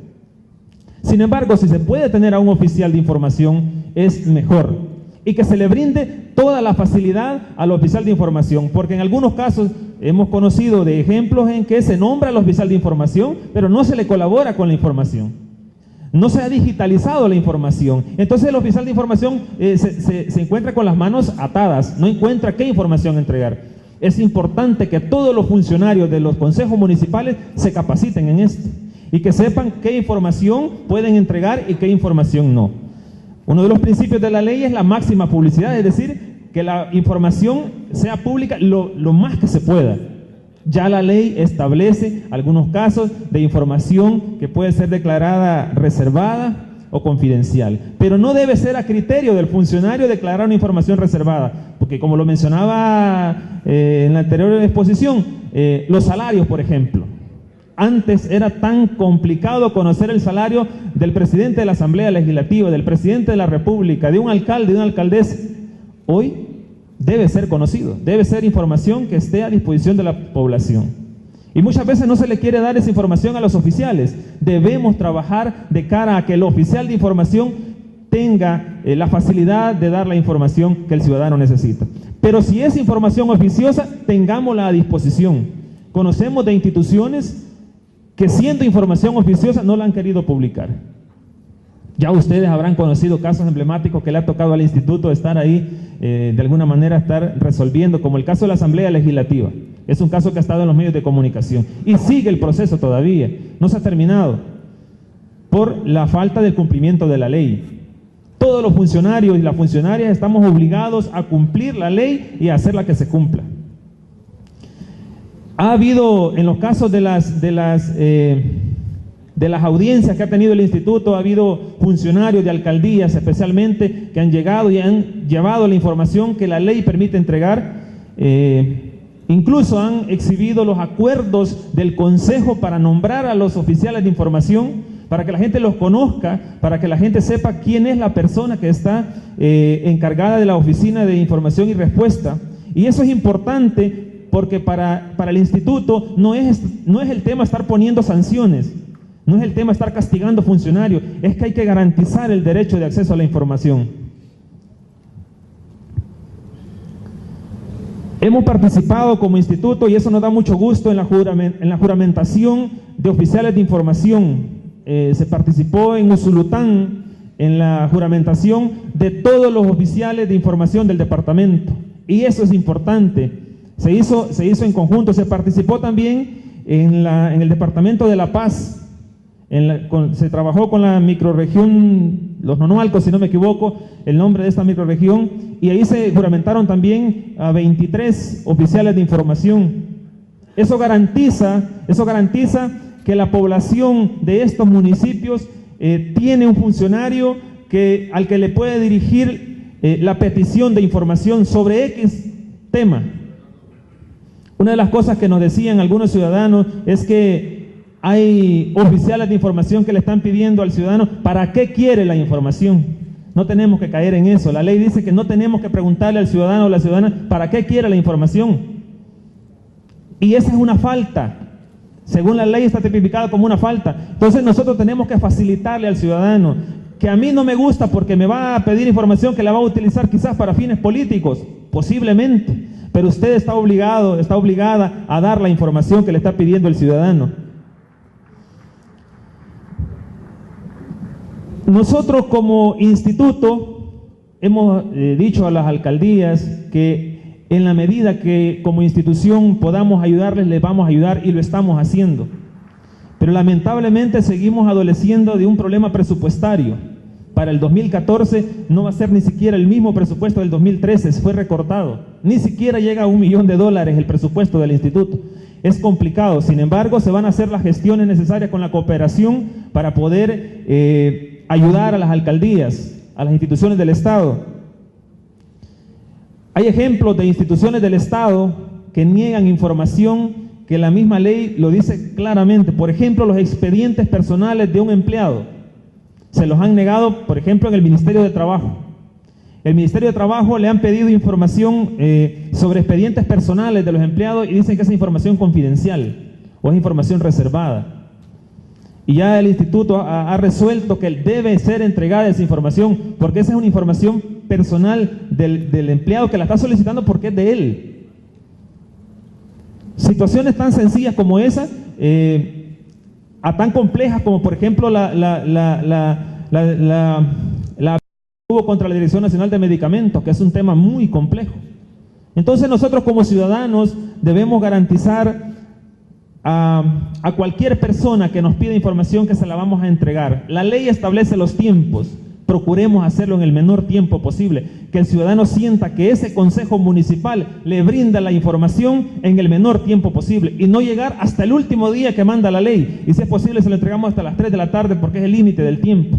Sin embargo, si se puede tener a un oficial de información, es mejor. Y que se le brinde toda la facilidad al oficial de información, porque en algunos casos hemos conocido de ejemplos en que se nombra al oficial de información, pero no se le colabora con la información. No se ha digitalizado la información. Entonces el oficial de información se encuentra con las manos atadas, no encuentra qué información entregar. Es importante que todos los funcionarios de los consejos municipales se capaciten en esto y que sepan qué información pueden entregar y qué información no. Uno de los principios de la ley es la máxima publicidad, es decir, que la información sea pública lo más que se pueda. Ya la ley establece algunos casos de información que puede ser declarada reservada o confidencial, pero no debe ser a criterio del funcionario declarar una información reservada, porque como lo mencionaba en la anterior exposición, los salarios, por ejemplo. Antes era tan complicado conocer el salario del presidente de la Asamblea Legislativa, del presidente de la República, de un alcalde, de una alcaldesa. Hoy debe ser conocido, debe ser información que esté a disposición de la población. Y muchas veces no se le quiere dar esa información a los oficiales. Debemos trabajar de cara a que el oficial de información tenga la facilidad de dar la información que el ciudadano necesita. Pero si es información oficiosa, tengámosla a disposición. Conocemos de instituciones que siendo información oficiosa no la han querido publicar. Ya ustedes habrán conocido casos emblemáticos que le ha tocado al instituto estar ahí, de alguna manera estar resolviendo, como el caso de la Asamblea Legislativa. Es un caso que ha estado en los medios de comunicación y sigue el proceso todavía, no se ha terminado por la falta del cumplimiento de la ley. Todos los funcionarios y las funcionarias estamos obligados a cumplir la ley y a hacerla que se cumpla. Ha habido, en los casos de las audiencias que ha tenido el instituto, ha habido funcionarios de alcaldías especialmente que han llegado y han llevado la información que la ley permite entregar. Incluso han exhibido los acuerdos del consejo para nombrar a los oficiales de información, para que la gente los conozca, para que la gente sepa quién es la persona que está encargada de la oficina de información y respuesta. Y eso es importante porque para el instituto no es el tema estar poniendo sanciones, no es el tema estar castigando funcionarios, es que hay que garantizar el derecho de acceso a la información. Hemos participado como instituto, y eso nos da mucho gusto, en la juramentación de oficiales de información. Se participó en Usulután en la juramentación de todos los oficiales de información del departamento, y eso es importante. Se hizo en conjunto. Se participó también en el departamento de La Paz, se trabajó con la microrregión Los Nonualcos, si no me equivoco, el nombre de esta microrregión, y ahí se juramentaron también a 23 oficiales de información. Eso garantiza que la población de estos municipios tiene un funcionario al que le puede dirigir la petición de información sobre X tema. Una de las cosas que nos decían algunos ciudadanos es que hay oficiales de información que le están pidiendo al ciudadano ¿para qué quiere la información? No tenemos que caer en eso. La ley dice que no tenemos que preguntarle al ciudadano o la ciudadana ¿para qué quiere la información? Y esa es una falta. Según la ley está tipificada como una falta. Entonces nosotros tenemos que facilitarle al ciudadano que a mí no me gusta porque me va a pedir información que la va a utilizar quizás para fines políticos, posiblemente, pero usted está obligado, está obligada a dar la información que le está pidiendo el ciudadano. Nosotros como instituto hemos dicho a las alcaldías que en la medida que como institución podamos ayudarles, les vamos a ayudar y lo estamos haciendo. Pero lamentablemente seguimos adoleciendo de un problema presupuestario. Para el 2014 no va a ser ni siquiera el mismo presupuesto del 2013, fue recortado. Ni siquiera llega a $1 millón el presupuesto del instituto. Es complicado, sin embargo se van a hacer las gestiones necesarias con la cooperación para poder ayudar a las alcaldías, a las instituciones del Estado. Hay ejemplos de instituciones del Estado que niegan información que la misma ley lo dice claramente. Por ejemplo, los expedientes personales de un empleado se los han negado, por ejemplo, en el Ministerio de Trabajo. El Ministerio de Trabajo le han pedido información sobre expedientes personales de los empleados y dicen que es información confidencial o es información reservada. Y ya el instituto ha resuelto que debe ser entregada esa información porque esa es una información personal del empleado que la está solicitando porque es de él. Situaciones tan sencillas como esa, a tan complejas como por ejemplo la hubo contra la Dirección Nacional de Medicamentos, que es un tema muy complejo. Entonces nosotros como ciudadanos debemos garantizar a cualquier persona que nos pida información que se la vamos a entregar. La ley establece los tiempos, procuremos hacerlo en el menor tiempo posible, que el ciudadano sienta que ese consejo municipal le brinda la información en el menor tiempo posible y no llegar hasta el último día que manda la ley, y si es posible se lo entregamos hasta las 3 de la tarde porque es el límite del tiempo.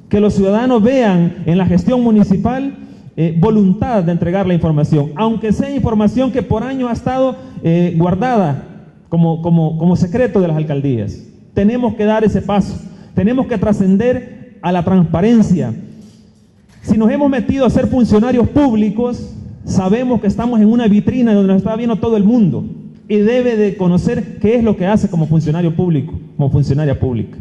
Que los ciudadanos vean en la gestión municipal voluntad de entregar la información, aunque sea información que por años ha estado guardada como secreto de las alcaldías. Tenemos que dar ese paso, tenemos que trascender a la transparencia. Si nos hemos metido a ser funcionarios públicos, sabemos que estamos en una vitrina donde nos está viendo todo el mundo y debe de conocer qué es lo que hace como funcionario público, como funcionaria pública.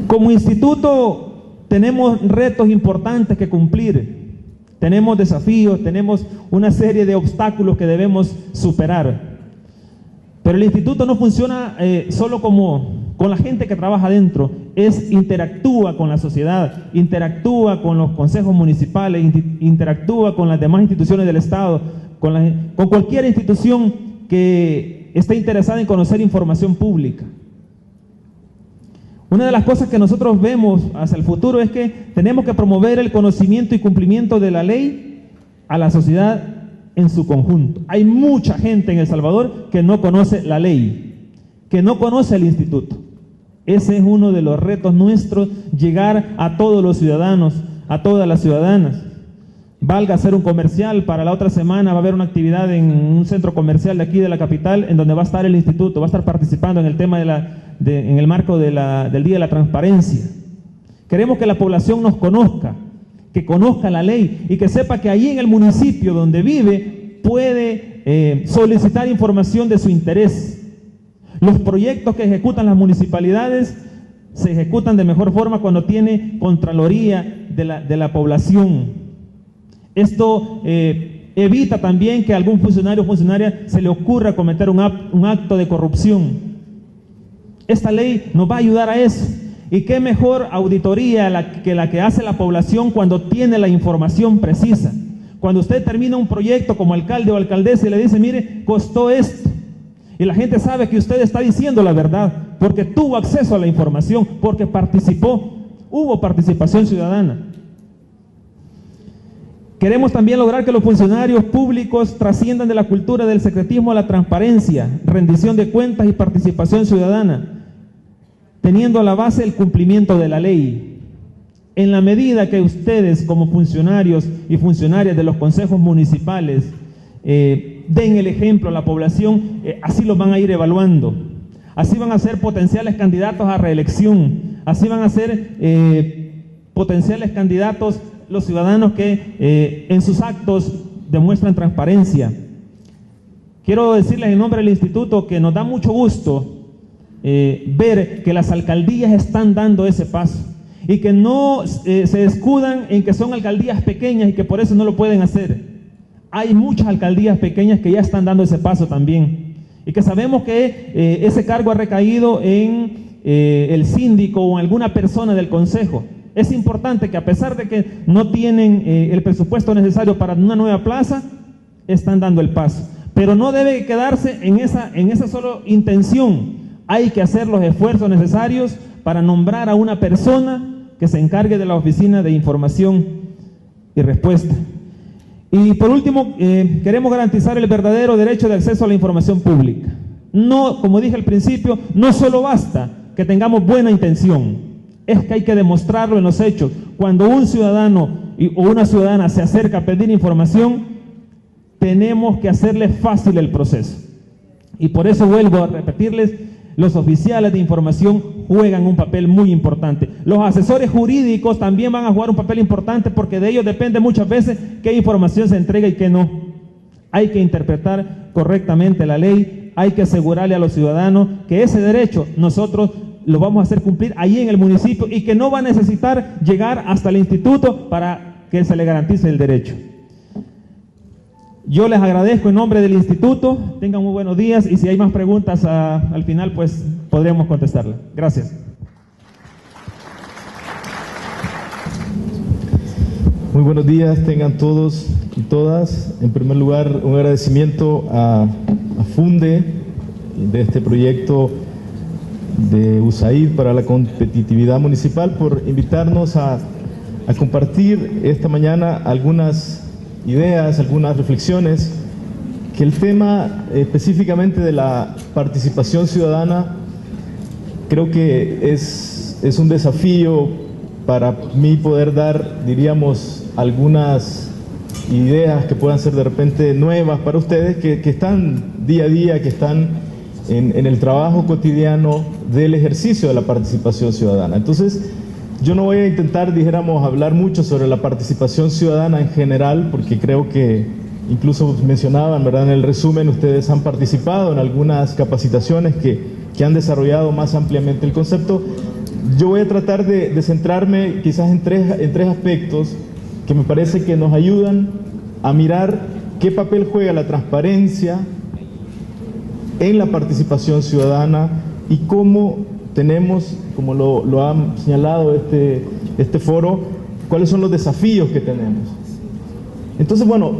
Como instituto tenemos retos importantes que cumplir. Tenemos desafíos, tenemos una serie de obstáculos que debemos superar. Pero el instituto no funciona solo con la gente que trabaja adentro, interactúa con la sociedad, interactúa con los consejos municipales, interactúa con las demás instituciones del Estado, con cualquier institución que esté interesada en conocer información pública. Una de las cosas que nosotros vemos hacia el futuro es que tenemos que promover el conocimiento y cumplimiento de la ley a la sociedad en su conjunto. Hay mucha gente en El Salvador que no conoce la ley, que no conoce el instituto. Ese es uno de los retos nuestros, llegar a todos los ciudadanos, a todas las ciudadanas. Valga hacer un comercial, para la otra semana va a haber una actividad en un centro comercial de aquí de la capital, en donde va a estar el instituto, va a estar participando en el tema en el marco del Día de la Transparencia. Queremos que la población nos conozca, que conozca la ley y que sepa que allí en el municipio donde vive puede solicitar información de su interés. Los proyectos que ejecutan las municipalidades se ejecutan de mejor forma cuando tiene contraloría de la población. Esto evita también que a algún funcionario o funcionaria se le ocurra cometer un acto de corrupción. Esta ley nos va a ayudar a eso. Y qué mejor auditoría que la que hace la población cuando tiene la información precisa, Cuando usted termina un proyecto como alcalde o alcaldesa y le dice, mire, costó esto, y la gente sabe que usted está diciendo la verdad, porque tuvo acceso a la información, porque participó, hubo participación ciudadana. Queremos también lograr que los funcionarios públicos trasciendan de la cultura del secretismo a la transparencia, rendición de cuentas y participación ciudadana, teniendo a la base el cumplimiento de la ley. En la medida que ustedes como funcionarios y funcionarias de los consejos municipales den el ejemplo a la población, así los van a ir evaluando, así van a ser potenciales candidatos a reelección, así van a ser potenciales candidatos los ciudadanos que en sus actos demuestran transparencia. Quiero decirles en nombre del instituto que nos da mucho gusto ver que las alcaldías están dando ese paso y que no se escudan en que son alcaldías pequeñas y que por eso no lo pueden hacer. Hay muchas alcaldías pequeñas que ya están dando ese paso también y que sabemos que ese cargo ha recaído en el síndico o en alguna persona del consejo. Es importante que a pesar de que no tienen el presupuesto necesario para una nueva plaza, están dando el paso. Pero no debe quedarse en esa solo intención. Hay que hacer los esfuerzos necesarios para nombrar a una persona que se encargue de la oficina de información y respuesta. Y por último, queremos garantizar el verdadero derecho de acceso a la información pública. No, como dije al principio, no solo basta que tengamos buena intención, es que hay que demostrarlo en los hechos. Cuando un ciudadano o una ciudadana se acerca a pedir información, tenemos que hacerle fácil el proceso. Y por eso vuelvo a repetirles, los oficiales de información juegan un papel muy importante. Los asesores jurídicos también van a jugar un papel importante porque de ellos depende muchas veces qué información se entrega y qué no. Hay que interpretar correctamente la ley, hay que asegurarle a los ciudadanos que ese derecho nosotros lo vamos a hacer cumplir ahí en el municipio y que no va a necesitar llegar hasta el instituto para que se le garantice el derecho. Yo les agradezco en nombre del instituto, tengan muy buenos días y si hay más preguntas al final pues podremos contestarlas. Gracias. Muy buenos días, tengan todos y todas. En primer lugar, un agradecimiento a Funde de este proyecto de USAID para la competitividad municipal por invitarnos a compartir esta mañana algunas ideas, algunas reflexiones, que el tema específicamente de la participación ciudadana creo que es un desafío para mí poder dar, diríamos, algunas ideas que puedan ser de repente nuevas para ustedes, que están día a día, que están en el trabajo cotidiano del ejercicio de la participación ciudadana. Entonces, yo no voy a intentar, dijéramos, hablar mucho sobre la participación ciudadana en general, porque creo que incluso mencionaban, ¿verdad? En el resumen, ustedes han participado en algunas capacitaciones que han desarrollado más ampliamente el concepto. Yo voy a tratar de centrarme quizás en tres aspectos que me parece que nos ayudan a mirar qué papel juega la transparencia en la participación ciudadana y cómo tenemos, como lo ha señalado este foro, cuáles son los desafíos que tenemos. Entonces, bueno,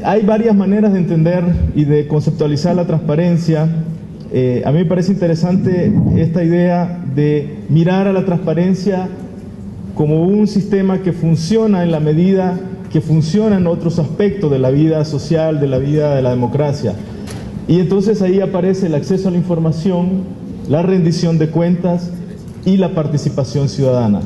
hay varias maneras de entender y de conceptualizar la transparencia. A mí me parece interesante esta idea de mirar a la transparencia como un sistema que funciona en la medida que funciona en otros aspectos de la vida social, de la vida de la democracia. Y entonces ahí aparece el acceso a la información, la rendición de cuentas y la participación ciudadana.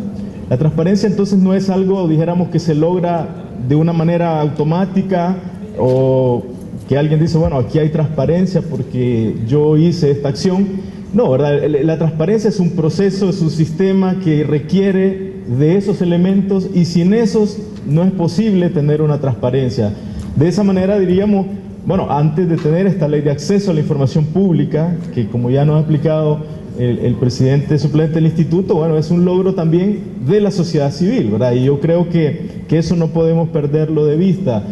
La transparencia entonces no es algo, dijéramos, que se logra de una manera automática o que alguien dice, bueno, aquí hay transparencia porque yo hice esta acción. No, ¿verdad? La transparencia es un proceso, es un sistema que requiere de esos elementos y sin esos no es posible tener una transparencia. De esa manera diríamos, bueno, antes de tener esta ley de acceso a la información pública, que como ya nos ha explicado el presidente suplente del instituto, bueno, es un logro también de la sociedad civil, ¿verdad? Y yo creo que eso no podemos perderlo de vista.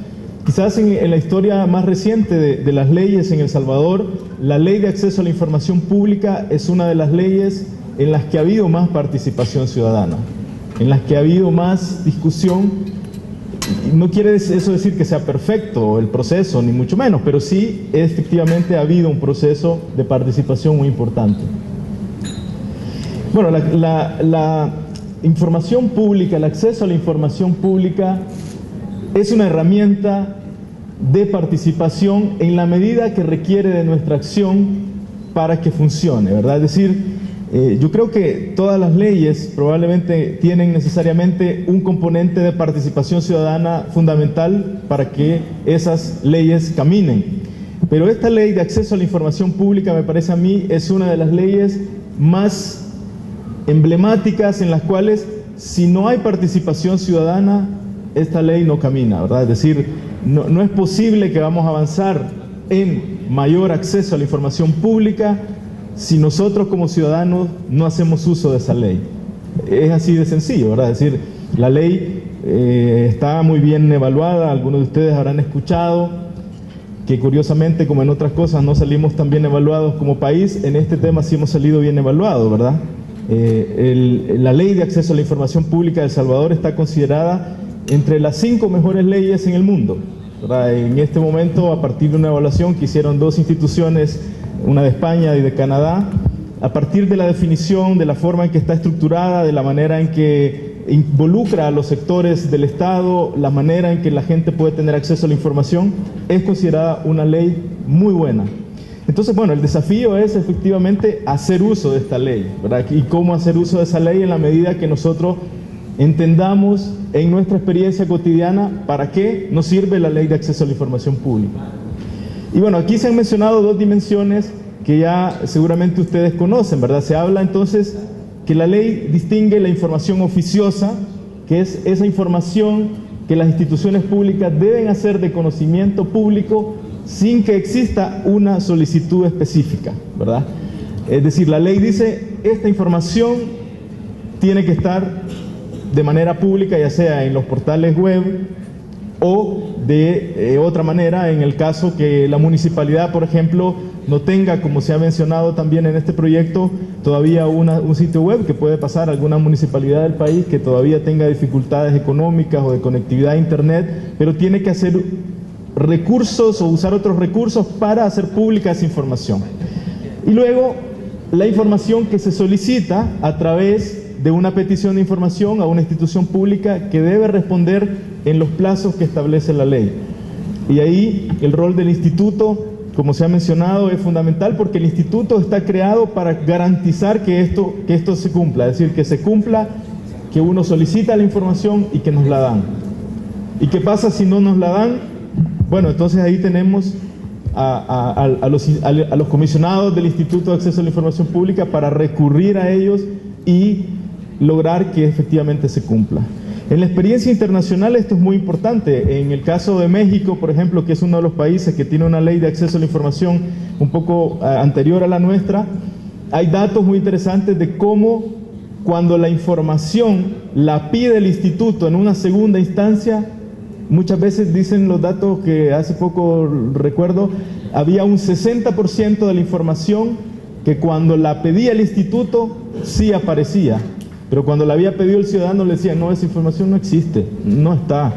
Quizás en la historia más reciente de las leyes en El Salvador, la ley de acceso a la información pública es una de las leyes en las que ha habido más participación ciudadana, en las que ha habido más discusión no quiere eso decir que sea perfecto el proceso, ni mucho menos, pero sí efectivamente ha habido un proceso de participación muy importante. Bueno, la información pública, el acceso a la información pública es una herramienta de participación en la medida que requiere de nuestra acción para que funcione, ¿verdad? Es decir, yo creo que todas las leyes probablemente tienen necesariamente un componente de participación ciudadana fundamental para que esas leyes caminen. Pero esta ley de acceso a la información pública, me parece a mí, es una de las leyes más emblemáticas en las cuales, si no hay participación ciudadana, esta ley no camina, ¿verdad? Es decir, no es posible que vamos a avanzar en mayor acceso a la información pública si nosotros como ciudadanos no hacemos uso de esa ley. Es así de sencillo, ¿verdad? Es decir, la ley está muy bien evaluada, algunos de ustedes habrán escuchado que curiosamente, como en otras cosas, no salimos tan bien evaluados como país, en este tema sí hemos salido bien evaluados, ¿verdad? La ley de acceso a la información pública de El Salvador está considerada entre las 5 mejores leyes en el mundo, ¿verdad? En este momento, a partir de una evaluación que hicieron 2 instituciones, una de España y de Canadá, a partir de la definición, de la forma en que está estructurada, de la manera en que involucra a los sectores del Estado, la manera en que la gente puede tener acceso a la información, es considerada una ley muy buena. Entonces, bueno, el desafío es efectivamente hacer uso de esta ley, ¿verdad? Y cómo hacer uso de esa ley en la medida que nosotros entendamos en nuestra experiencia cotidiana para qué nos sirve la ley de acceso a la información pública. Y bueno, aquí se han mencionado 2 dimensiones que ya seguramente ustedes conocen, ¿verdad? Se habla entonces que la ley distingue la información oficiosa, que es esa información que las instituciones públicas deben hacer de conocimiento público sin que exista una solicitud específica, ¿verdad? Es decir, la ley dice, esta información tiene que estar de manera pública, ya sea en los portales web o de otra manera, en el caso que la municipalidad, por ejemplo, no tenga, como se ha mencionado también en este proyecto, todavía un sitio web, que puede pasar a alguna municipalidad del país que todavía tenga dificultades económicas o de conectividad a internet, pero tiene que hacer recursos o usar otros recursos para hacer pública esa información. Y luego, la información que se solicita a través de una petición de información a una institución pública que debe responder en los plazos que establece la ley. Y ahí el rol del instituto, como se ha mencionado, es fundamental porque el instituto está creado para garantizar que esto se cumpla, es decir, que se cumpla, que uno solicita la información y que nos la dan. ¿Y qué pasa si no nos la dan? Bueno, entonces ahí tenemos a los comisionados del Instituto de Acceso a la Información Pública para recurrir a ellos y lograr que efectivamente se cumpla. En la experiencia internacional esto es muy importante. En el caso de México, por ejemplo, que es uno de los países que tiene una ley de acceso a la información un poco anterior a la nuestra, hay datos muy interesantes de cómo cuando la información la pide el instituto en una segunda instancia, muchas veces dicen los datos que hace poco recuerdo, había un 60% de la información que cuando la pedía el instituto sí aparecía. Pero cuando la había pedido el ciudadano le decía, no, esa información no existe, no está.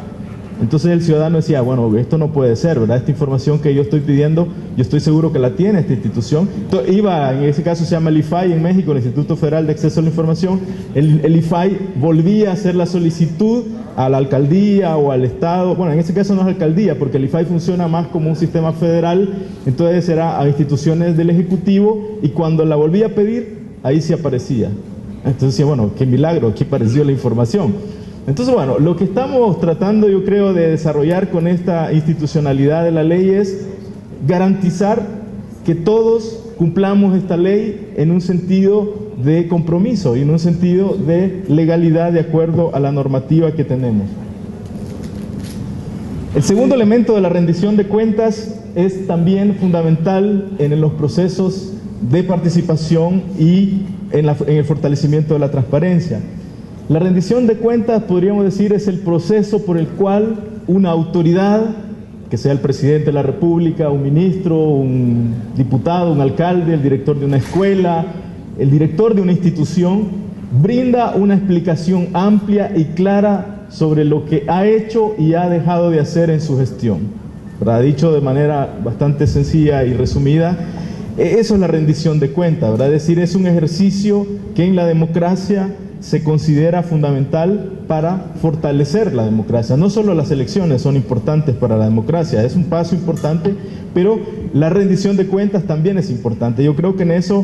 Entonces el ciudadano decía, bueno, esto no puede ser, ¿verdad? Esta información que yo estoy pidiendo, yo estoy seguro que la tiene esta institución. Entonces, en ese caso se llama el IFAI en México, el Instituto Federal de Acceso a la Información. El IFAI volvía a hacer la solicitud a la alcaldía o al estado. Bueno, en ese caso no es alcaldía, porque el IFAI funciona más como un sistema federal, entonces era a instituciones del Ejecutivo, y cuando la volvía a pedir, ahí sí aparecía. Entonces decía, bueno, qué milagro, aquí apareció la información. Entonces, bueno, lo que estamos tratando, yo creo, de desarrollar con esta institucionalidad de la ley es garantizar que todos cumplamos esta ley en un sentido de compromiso y en un sentido de legalidad de acuerdo a la normativa que tenemos. El segundo elemento de la rendición de cuentas es también fundamental en los procesos de participación y en el fortalecimiento de la transparencia. La rendición de cuentas, podríamos decir, es el proceso por el cual una autoridad, que sea el presidente de la República, un ministro, un diputado, un alcalde, el director de una escuela, el director de una institución, brinda una explicación amplia y clara sobre lo que ha hecho y ha dejado de hacer en su gestión, ¿verdad? Dicho de manera bastante sencilla y resumida, eso es la rendición de cuentas, ¿verdad? Es decir, es un ejercicio que en la democracia se considera fundamental para fortalecer la democracia. No solo las elecciones son importantes para la democracia, es un paso importante, pero la rendición de cuentas también es importante. Yo creo que en eso,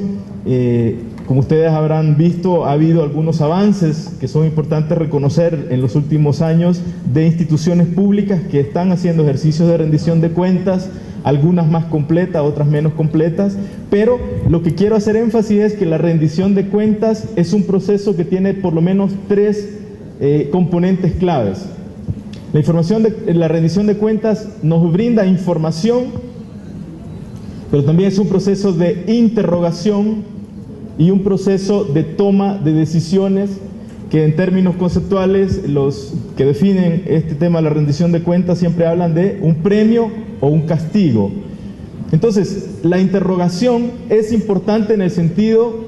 como ustedes habrán visto, ha habido algunos avances que son importantes reconocer en los últimos años de instituciones públicas que están haciendo ejercicios de rendición de cuentas, algunas más completas, otras menos completas, pero lo que quiero hacer énfasis es que la rendición de cuentas es un proceso que tiene por lo menos 3 componentes claves. La rendición de cuentas nos brinda información, pero también es un proceso de interrogación y un proceso de toma de decisiones que en términos conceptuales los que definen este tema de la rendición de cuentas siempre hablan de un premio o un castigo. Entonces, la interrogación es importante en el sentido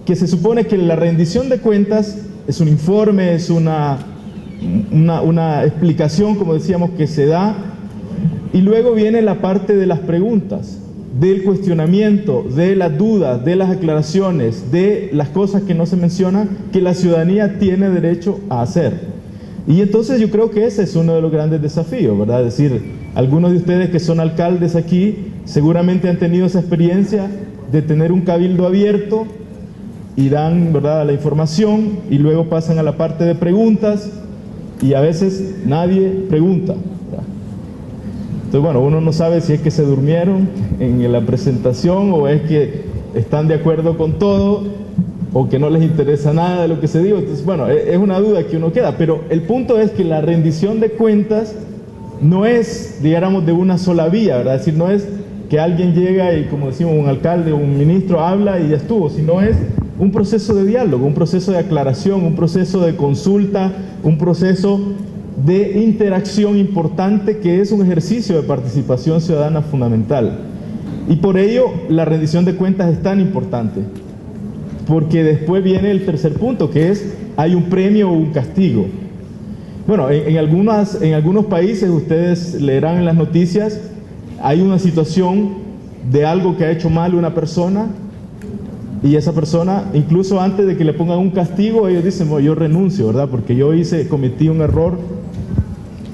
que se supone que la rendición de cuentas es un informe, es una explicación, como decíamos, que se da, y luego viene la parte de las preguntas, del cuestionamiento, de las dudas, de las aclaraciones, de las cosas que no se mencionan, que la ciudadanía tiene derecho a hacer. Y entonces yo creo que ese es uno de los grandes desafíos, ¿verdad? Es decir, algunos de ustedes que son alcaldes aquí seguramente han tenido esa experiencia de tener un cabildo abierto y dan, ¿verdad?, la información y luego pasan a la parte de preguntas y a veces nadie pregunta, ¿verdad? Entonces, bueno, uno no sabe si es que se durmieron en la presentación o es que están de acuerdo con todo o que no les interesa nada de lo que se dijo. Entonces, bueno, es una duda que uno queda, pero el punto es que la rendición de cuentas no es, digamos, de una sola vía, ¿verdad? Es decir, no es que alguien llega y, como decimos, un alcalde o un ministro habla y ya estuvo, sino es un proceso de diálogo, un proceso de aclaración, un proceso de consulta, un proceso de interacción importante que es un ejercicio de participación ciudadana fundamental. Y por ello la rendición de cuentas es tan importante, porque después viene el tercer punto, que es, hay un premio o un castigo. Bueno, en algunos países, ustedes leerán en las noticias, hay una situación de algo que ha hecho mal una persona, y esa persona, incluso antes de que le pongan un castigo, ellos dicen, bueno, yo renuncio, ¿verdad? Porque yo cometí un error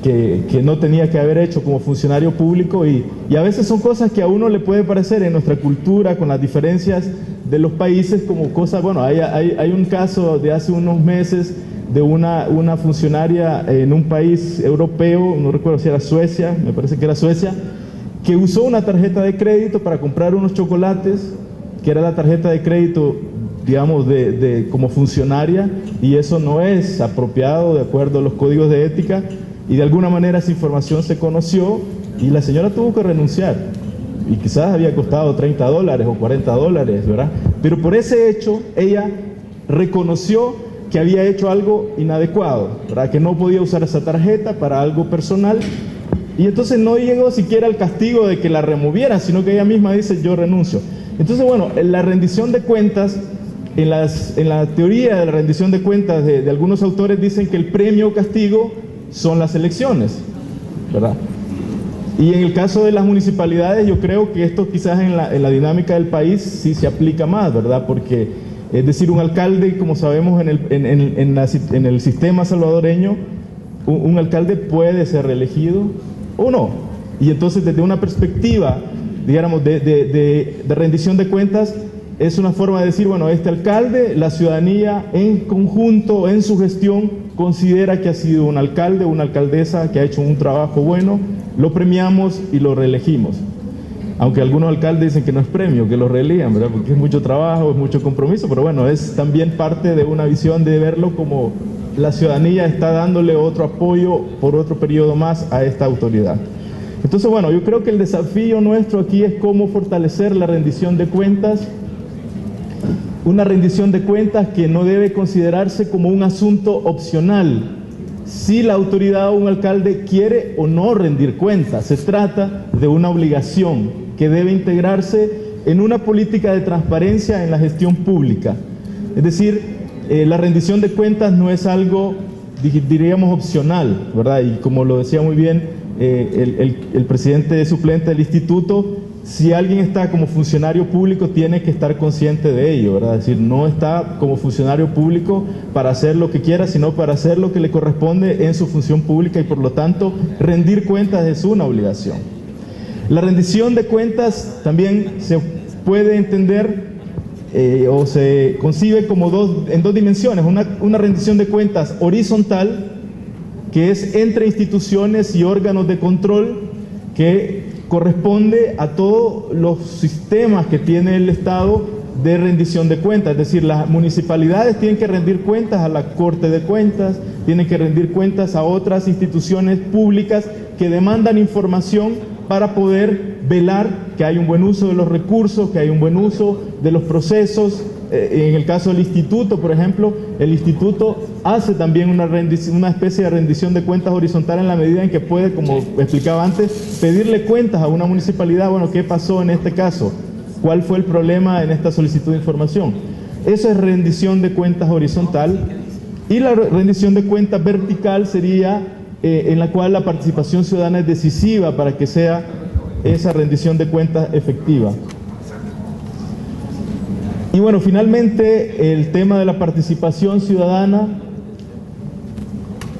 que no tenía que haber hecho como funcionario público, y a veces son cosas que a uno le puede parecer en nuestra cultura, con las diferencias de los países, como cosas, bueno, hay un caso de hace unos meses de una funcionaria en un país europeo, no recuerdo si era Suecia, me parece que era Suecia, que usó una tarjeta de crédito para comprar unos chocolates, que era la tarjeta de crédito, digamos, como funcionaria, y eso no es apropiado de acuerdo a los códigos de ética, y de alguna manera esa información se conoció y la señora tuvo que renunciar, y quizás había costado $30 o $40, ¿verdad? Pero por ese hecho ella reconoció que había hecho algo inadecuado, ¿verdad? Que no podía usar esa tarjeta para algo personal, y entonces no llegó siquiera al castigo de que la removieran, sino que ella misma dice, yo renuncio. Entonces, bueno, la rendición de cuentas, en la teoría de la rendición de cuentas de algunos autores dicen que el premio o castigo son las elecciones, ¿verdad? Y en el caso de las municipalidades, yo creo que esto quizás en la dinámica del país sí se aplica más, ¿verdad? Porque, es decir, un alcalde, como sabemos en el sistema salvadoreño, un alcalde puede ser reelegido o no. Y entonces, desde una perspectiva, digamos, de rendición de cuentas, es una forma de decir, bueno, este alcalde, la ciudadanía en conjunto, en su gestión, considera que ha sido un alcalde o una alcaldesa que ha hecho un trabajo bueno, lo premiamos y lo reelegimos. Aunque algunos alcaldes dicen que no es premio, que lo reelijan, ¿verdad? Porque es mucho trabajo, es mucho compromiso, pero bueno, es también parte de una visión de verlo como la ciudadanía está dándole otro apoyo por otro periodo más a esta autoridad. Entonces, bueno, yo creo que el desafío nuestro aquí es cómo fortalecer la rendición de cuentas, una rendición de cuentas que no debe considerarse como un asunto opcional, si la autoridad o un alcalde quiere o no rendir cuentas. Se trata de una obligación que debe integrarse en una política de transparencia en la gestión pública. Es decir, la rendición de cuentas no es algo diríamos opcional, ¿verdad? Y como lo decía muy bien el presidente suplente del instituto, si alguien está como funcionario público tiene que estar consciente de ello, ¿verdad? Es decir, no está como funcionario público para hacer lo que quiera, sino para hacer lo que le corresponde en su función pública y por lo tanto rendir cuentas es una obligación. La rendición de cuentas también se puede entender o se concibe como en dos dimensiones, una rendición de cuentas horizontal, que es entre instituciones y órganos de control, que corresponde a todos los sistemas que tiene el Estado de rendición de cuentas. Es decir, las municipalidades tienen que rendir cuentas a la Corte de Cuentas, tienen que rendir cuentas a otras instituciones públicas que demandan información para poder velar que hay un buen uso de los recursos, que hay un buen uso de los procesos. En el caso del instituto, por ejemplo, el instituto hace también una especie de rendición de cuentas horizontal en la medida en que puede, como explicaba antes, pedirle cuentas a una municipalidad. Bueno, ¿qué pasó en este caso? ¿Cuál fue el problema en esta solicitud de información? Eso es rendición de cuentas horizontal. Y la rendición de cuentas vertical sería en la cual la participación ciudadana es decisiva para que sea esa rendición de cuentas efectiva. Y bueno, finalmente el tema de la participación ciudadana,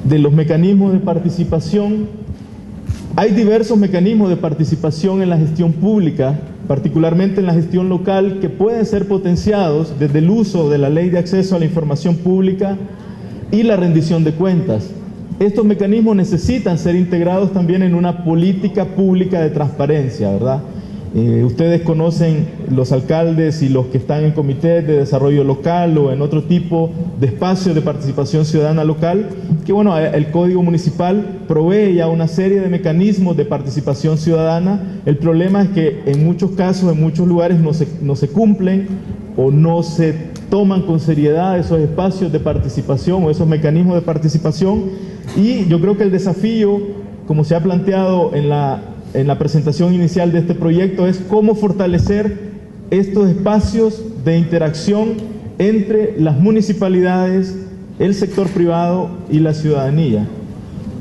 de los mecanismos de participación. Hay diversos mecanismos de participación en la gestión pública, particularmente en la gestión local, que pueden ser potenciados desde el uso de la Ley de Acceso a la Información Pública y la rendición de cuentas. Estos mecanismos necesitan ser integrados también en una política pública de transparencia, ¿verdad? Ustedes conocen los alcaldes y los que están en comités de desarrollo local o en otro tipo de espacios de participación ciudadana local, que bueno, el Código Municipal provee ya una serie de mecanismos de participación ciudadana. El problema es que en muchos casos, en muchos lugares no se cumplen o no se toman con seriedad esos espacios de participación o esos mecanismos de participación, y yo creo que el desafío, como se ha planteado en la presentación inicial de este proyecto, es cómo fortalecer estos espacios de interacción entre las municipalidades, el sector privado y la ciudadanía,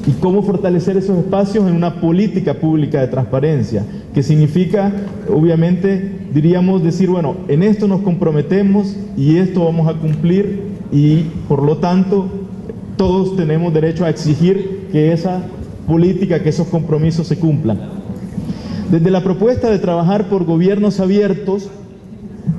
y cómo fortalecer esos espacios en una política pública de transparencia, que significa, obviamente, diríamos decir, bueno, en esto nos comprometemos y esto vamos a cumplir, y por lo tanto todos tenemos derecho a exigir que esa política, que esos compromisos se cumplan. Desde la propuesta de trabajar por gobiernos abiertos,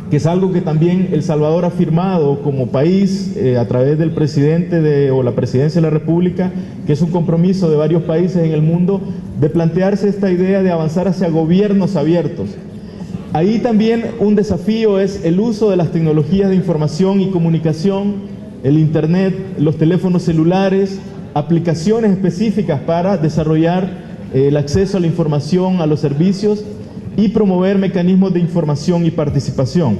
que es algo que también El Salvador ha firmado como país a través del presidente o la presidencia de la República, que es un compromiso de varios países en el mundo, de plantearse esta idea de avanzar hacia gobiernos abiertos. Ahí también un desafío es el uso de las tecnologías de información y comunicación, el Internet, los teléfonos celulares, aplicaciones específicas para desarrollar el acceso a la información, a los servicios, y promover mecanismos de información y participación.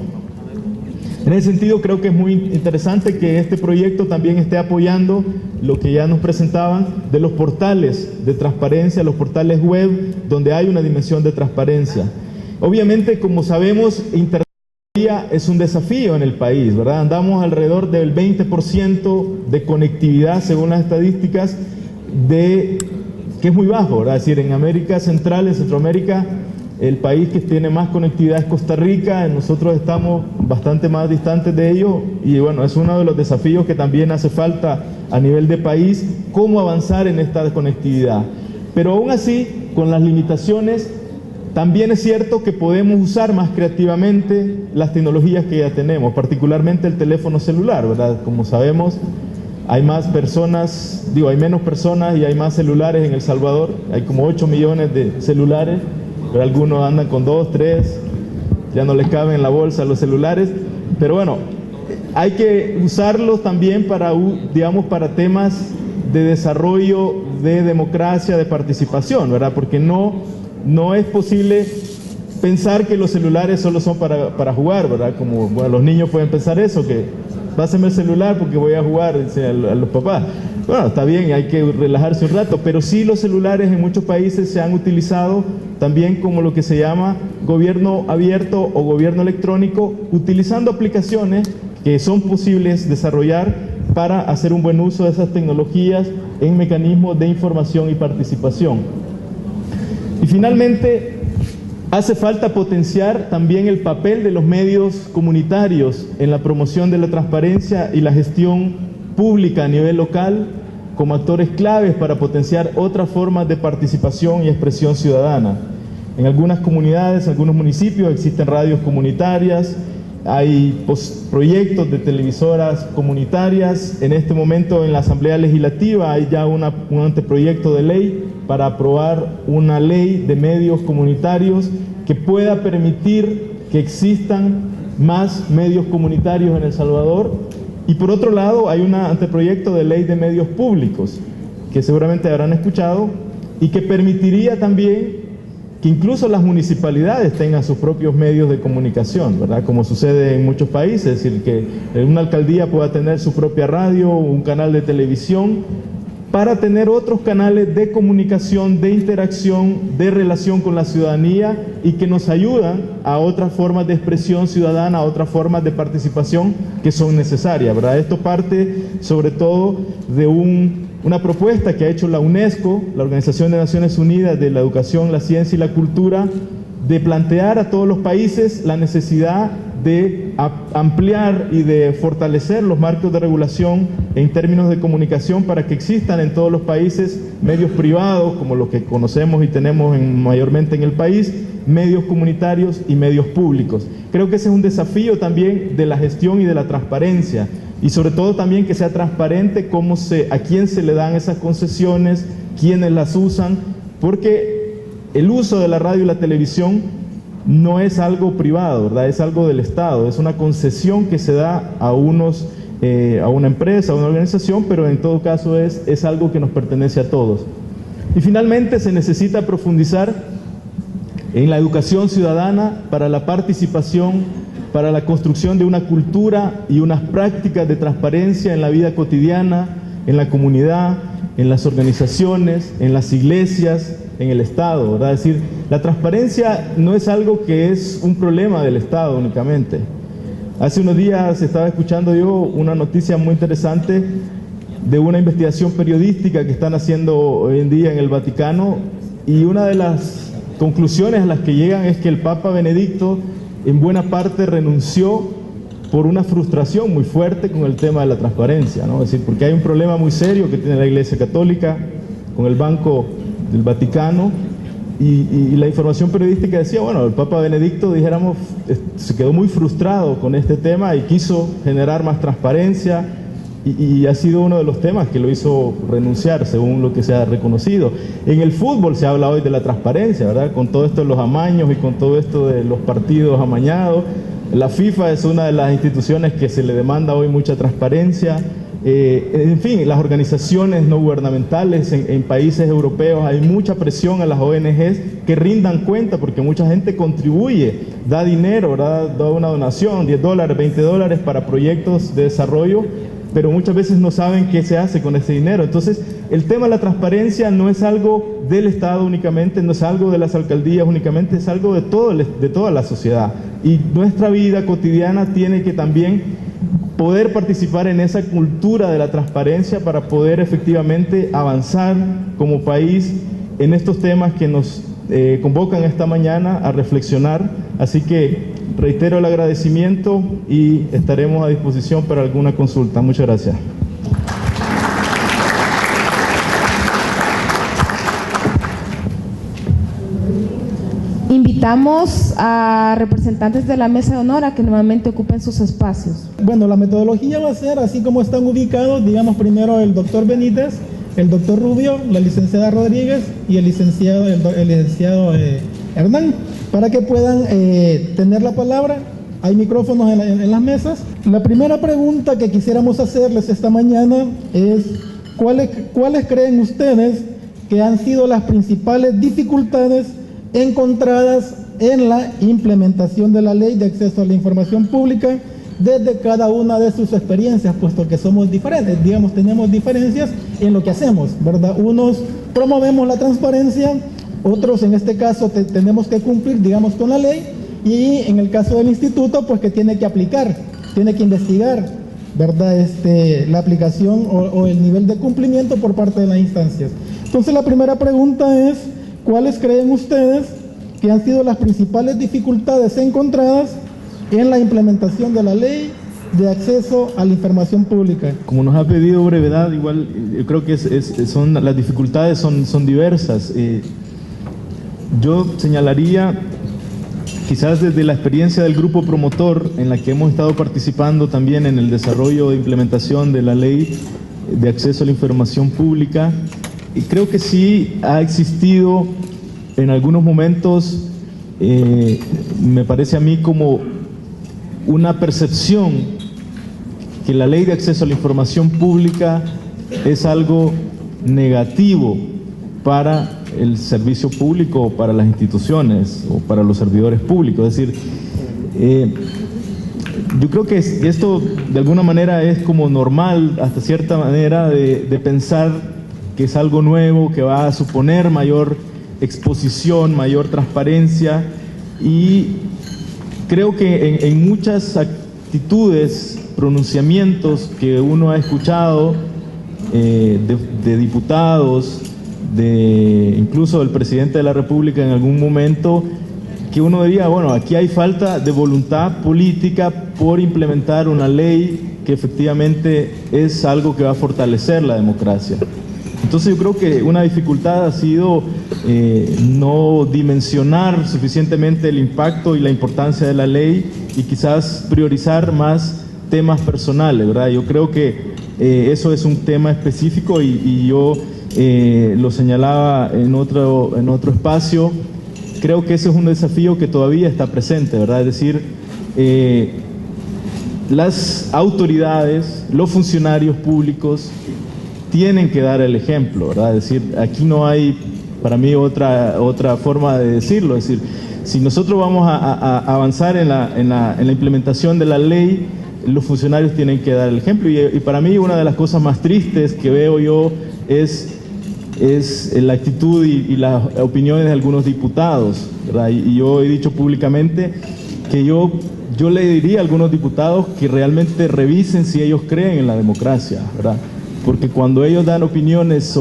En ese sentido, creo que es muy interesante que este proyecto también esté apoyando lo que ya nos presentaban de los portales de transparencia, los portales web, donde hay una dimensión de transparencia. Obviamente, como sabemos, Internet es un desafío en el país, ¿verdad? Andamos alrededor del 20% de conectividad, según las estadísticas, que es muy bajo, ¿verdad? Es decir, en América Central, en Centroamérica, el país que tiene más conectividad es Costa Rica. Nosotros estamos bastante más distantes de ello, y bueno, es uno de los desafíos que también hace falta a nivel de país, cómo avanzar en esta conectividad. Pero aún así, con las limitaciones, también es cierto que podemos usar más creativamente las tecnologías que ya tenemos, particularmente el teléfono celular, ¿verdad? Como sabemos, hay más personas, hay menos personas y hay más celulares en El Salvador. Hay como 8 millones de celulares, pero algunos andan con 2, 3, ya no les caben en la bolsa los celulares. Pero bueno, hay que usarlos también para temas de desarrollo, de democracia, de participación, ¿verdad? Porque no es posible pensar que los celulares solo son para jugar, ¿verdad? Como bueno, los niños pueden pensar eso, que pásame el celular porque voy a jugar, dice a los papás. Bueno, está bien, hay que relajarse un rato, pero sí los celulares en muchos países se han utilizado también como lo que se llama gobierno abierto o gobierno electrónico, utilizando aplicaciones que son posibles desarrollar para hacer un buen uso de esas tecnologías en mecanismos de información y participación. Y finalmente, hace falta potenciar también el papel de los medios comunitarios en la promoción de la transparencia y la gestión pública a nivel local como actores claves para potenciar otras formas de participación y expresión ciudadana. En algunas comunidades, en algunos municipios existen radios comunitarias, hay proyectos de televisoras comunitarias. En este momento en la Asamblea Legislativa hay ya un anteproyecto de ley para aprobar una ley de medios comunitarios que pueda permitir que existan más medios comunitarios en El Salvador. Y por otro lado hay un anteproyecto de ley de medios públicos que seguramente habrán escuchado y que permitiría también que incluso las municipalidades tengan sus propios medios de comunicación, ¿verdad? Como sucede en muchos países, es decir, que una alcaldía pueda tener su propia radio, un canal de televisión, para tener otros canales de comunicación, de interacción, de relación con la ciudadanía y que nos ayudan a otras formas de expresión ciudadana, a otras formas de participación que son necesarias, ¿verdad? Esto parte sobre todo de una propuesta que ha hecho la UNESCO, la Organización de Naciones Unidas de la Educación, la Ciencia y la Cultura, de plantear a todos los países la necesidad de ampliar y de fortalecer los marcos de regulación en términos de comunicación para que existan en todos los países medios privados, como los que conocemos y tenemos mayormente en el país, medios comunitarios y medios públicos. Creo que ese es un desafío también de la gestión y de la transparencia, y sobre todo también que sea transparente a quién se le dan esas concesiones, quiénes las usan, porque el uso de la radio y la televisión no es algo privado, ¿verdad? Es algo del Estado, es una concesión que se da a una empresa, a una organización, pero en todo caso es algo que nos pertenece a todos. Y finalmente se necesita profundizar en la educación ciudadana para la participación, para la construcción de una cultura y unas prácticas de transparencia en la vida cotidiana, en la comunidad, en las organizaciones, en las iglesias, en el Estado, ¿verdad? Es decir, la transparencia no es algo que es un problema del Estado únicamente. Hace unos días estaba escuchando yo una noticia muy interesante de una investigación periodística que están haciendo hoy en día en el Vaticano, y una de las conclusiones a las que llegan es que el Papa Benedicto en buena parte renunció por una frustración muy fuerte con el tema de la transparencia, ¿no? Es decir, porque hay un problema muy serio que tiene la Iglesia Católica con el Banco del Vaticano, y la información periodística decía, bueno, el Papa Benedicto, dijéramos, se quedó muy frustrado con este tema y quiso generar más transparencia, y ha sido uno de los temas que lo hizo renunciar, según lo que se ha reconocido. En el fútbol se habla hoy de la transparencia, ¿verdad? Con todo esto de los amaños y con todo esto de los partidos amañados. La FIFA es una de las instituciones que se le demanda hoy mucha transparencia. En fin, las organizaciones no gubernamentales en países europeos, hay mucha presión a las ONGs que rindan cuenta, porque mucha gente contribuye, da dinero, ¿verdad? Da una donación, $10, $20 para proyectos de desarrollo, pero muchas veces no saben qué se hace con ese dinero. Entonces, el tema de la transparencia no es algo del Estado únicamente, no es algo de las alcaldías únicamente, es algo de toda la sociedad. Y nuestra vida cotidiana tiene que también poder participar en esa cultura de la transparencia para poder efectivamente avanzar como país en estos temas que nos convocan esta mañana a reflexionar. Así que reitero el agradecimiento y estaremos a disposición para alguna consulta. Muchas gracias. Invitamos a representantes de la mesa de honor a que nuevamente ocupen sus espacios. Bueno, la metodología va a ser así como están ubicados, digamos, primero el doctor Benítez, el doctor Rubio, la licenciada Rodríguez y el licenciado Hernán, para que puedan tener la palabra. Hay micrófonos en las mesas. La primera pregunta que quisiéramos hacerles esta mañana es ¿cuáles creen ustedes que han sido las principales dificultades encontradas en la implementación de la Ley de Acceso a la Información Pública desde cada una de sus experiencias, puesto que somos diferentes, digamos, tenemos diferencias en lo que hacemos, ¿verdad? Unos promovemos la transparencia, otros en este caso tenemos que cumplir, digamos, con la ley, y en el caso del instituto, pues que tiene que aplicar, tiene que investigar, ¿verdad? La aplicación o el nivel de cumplimiento por parte de las instancias. Entonces, la primera pregunta es, ¿cuáles creen ustedes que han sido las principales dificultades encontradas en la implementación de la ley de acceso a la información pública? Como nos ha pedido brevedad, igual yo creo que las dificultades son diversas. Yo señalaría, quizás desde la experiencia del grupo promotor, en la que hemos estado participando también en el desarrollo e implementación de la ley de acceso a la información pública, y creo que sí ha existido en algunos momentos, me parece a mí como una percepción que la ley de acceso a la información pública es algo negativo para el servicio público, para las instituciones o para los servidores públicos. Es decir, yo creo que esto de alguna manera es como normal, hasta cierta manera, de pensar que es algo nuevo, que va a suponer mayor exposición, mayor transparencia, y creo que en muchas actitudes, pronunciamientos que uno ha escuchado de diputados, incluso del presidente de la República en algún momento, que uno diría, bueno, aquí hay falta de voluntad política por implementar una ley que efectivamente es algo que va a fortalecer la democracia. Entonces yo creo que una dificultad ha sido no dimensionar suficientemente el impacto y la importancia de la ley y quizás priorizar más temas personales, ¿verdad? Yo creo que eso es un tema específico y yo lo señalaba en otro espacio. Creo que ese es un desafío que todavía está presente, ¿verdad? Es decir, las autoridades, los funcionarios públicos tienen que dar el ejemplo, ¿verdad? Es decir, aquí no hay, para mí, otra forma de decirlo. Es decir, si nosotros vamos a avanzar en la implementación de la ley, los funcionarios tienen que dar el ejemplo. Y para mí una de las cosas más tristes que veo yo es la actitud y las opiniones de algunos diputados, ¿verdad? Y yo he dicho públicamente que yo le diría a algunos diputados que realmente revisen si ellos creen en la democracia, ¿verdad? Porque cuando ellos dan opiniones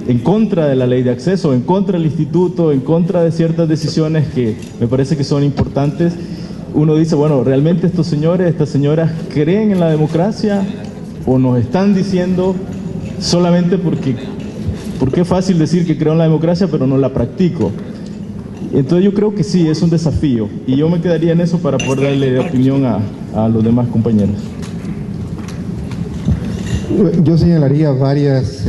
en contra de la ley de acceso, en contra del instituto, en contra de ciertas decisiones que me parece que son importantes, uno dice, bueno, ¿realmente estos señores, estas señoras creen en la democracia o nos están diciendo solamente porque es fácil decir que creo en la democracia pero no la practico? Entonces yo creo que sí, es un desafío y yo me quedaría en eso para poder darle opinión a los demás compañeros. Yo señalaría varios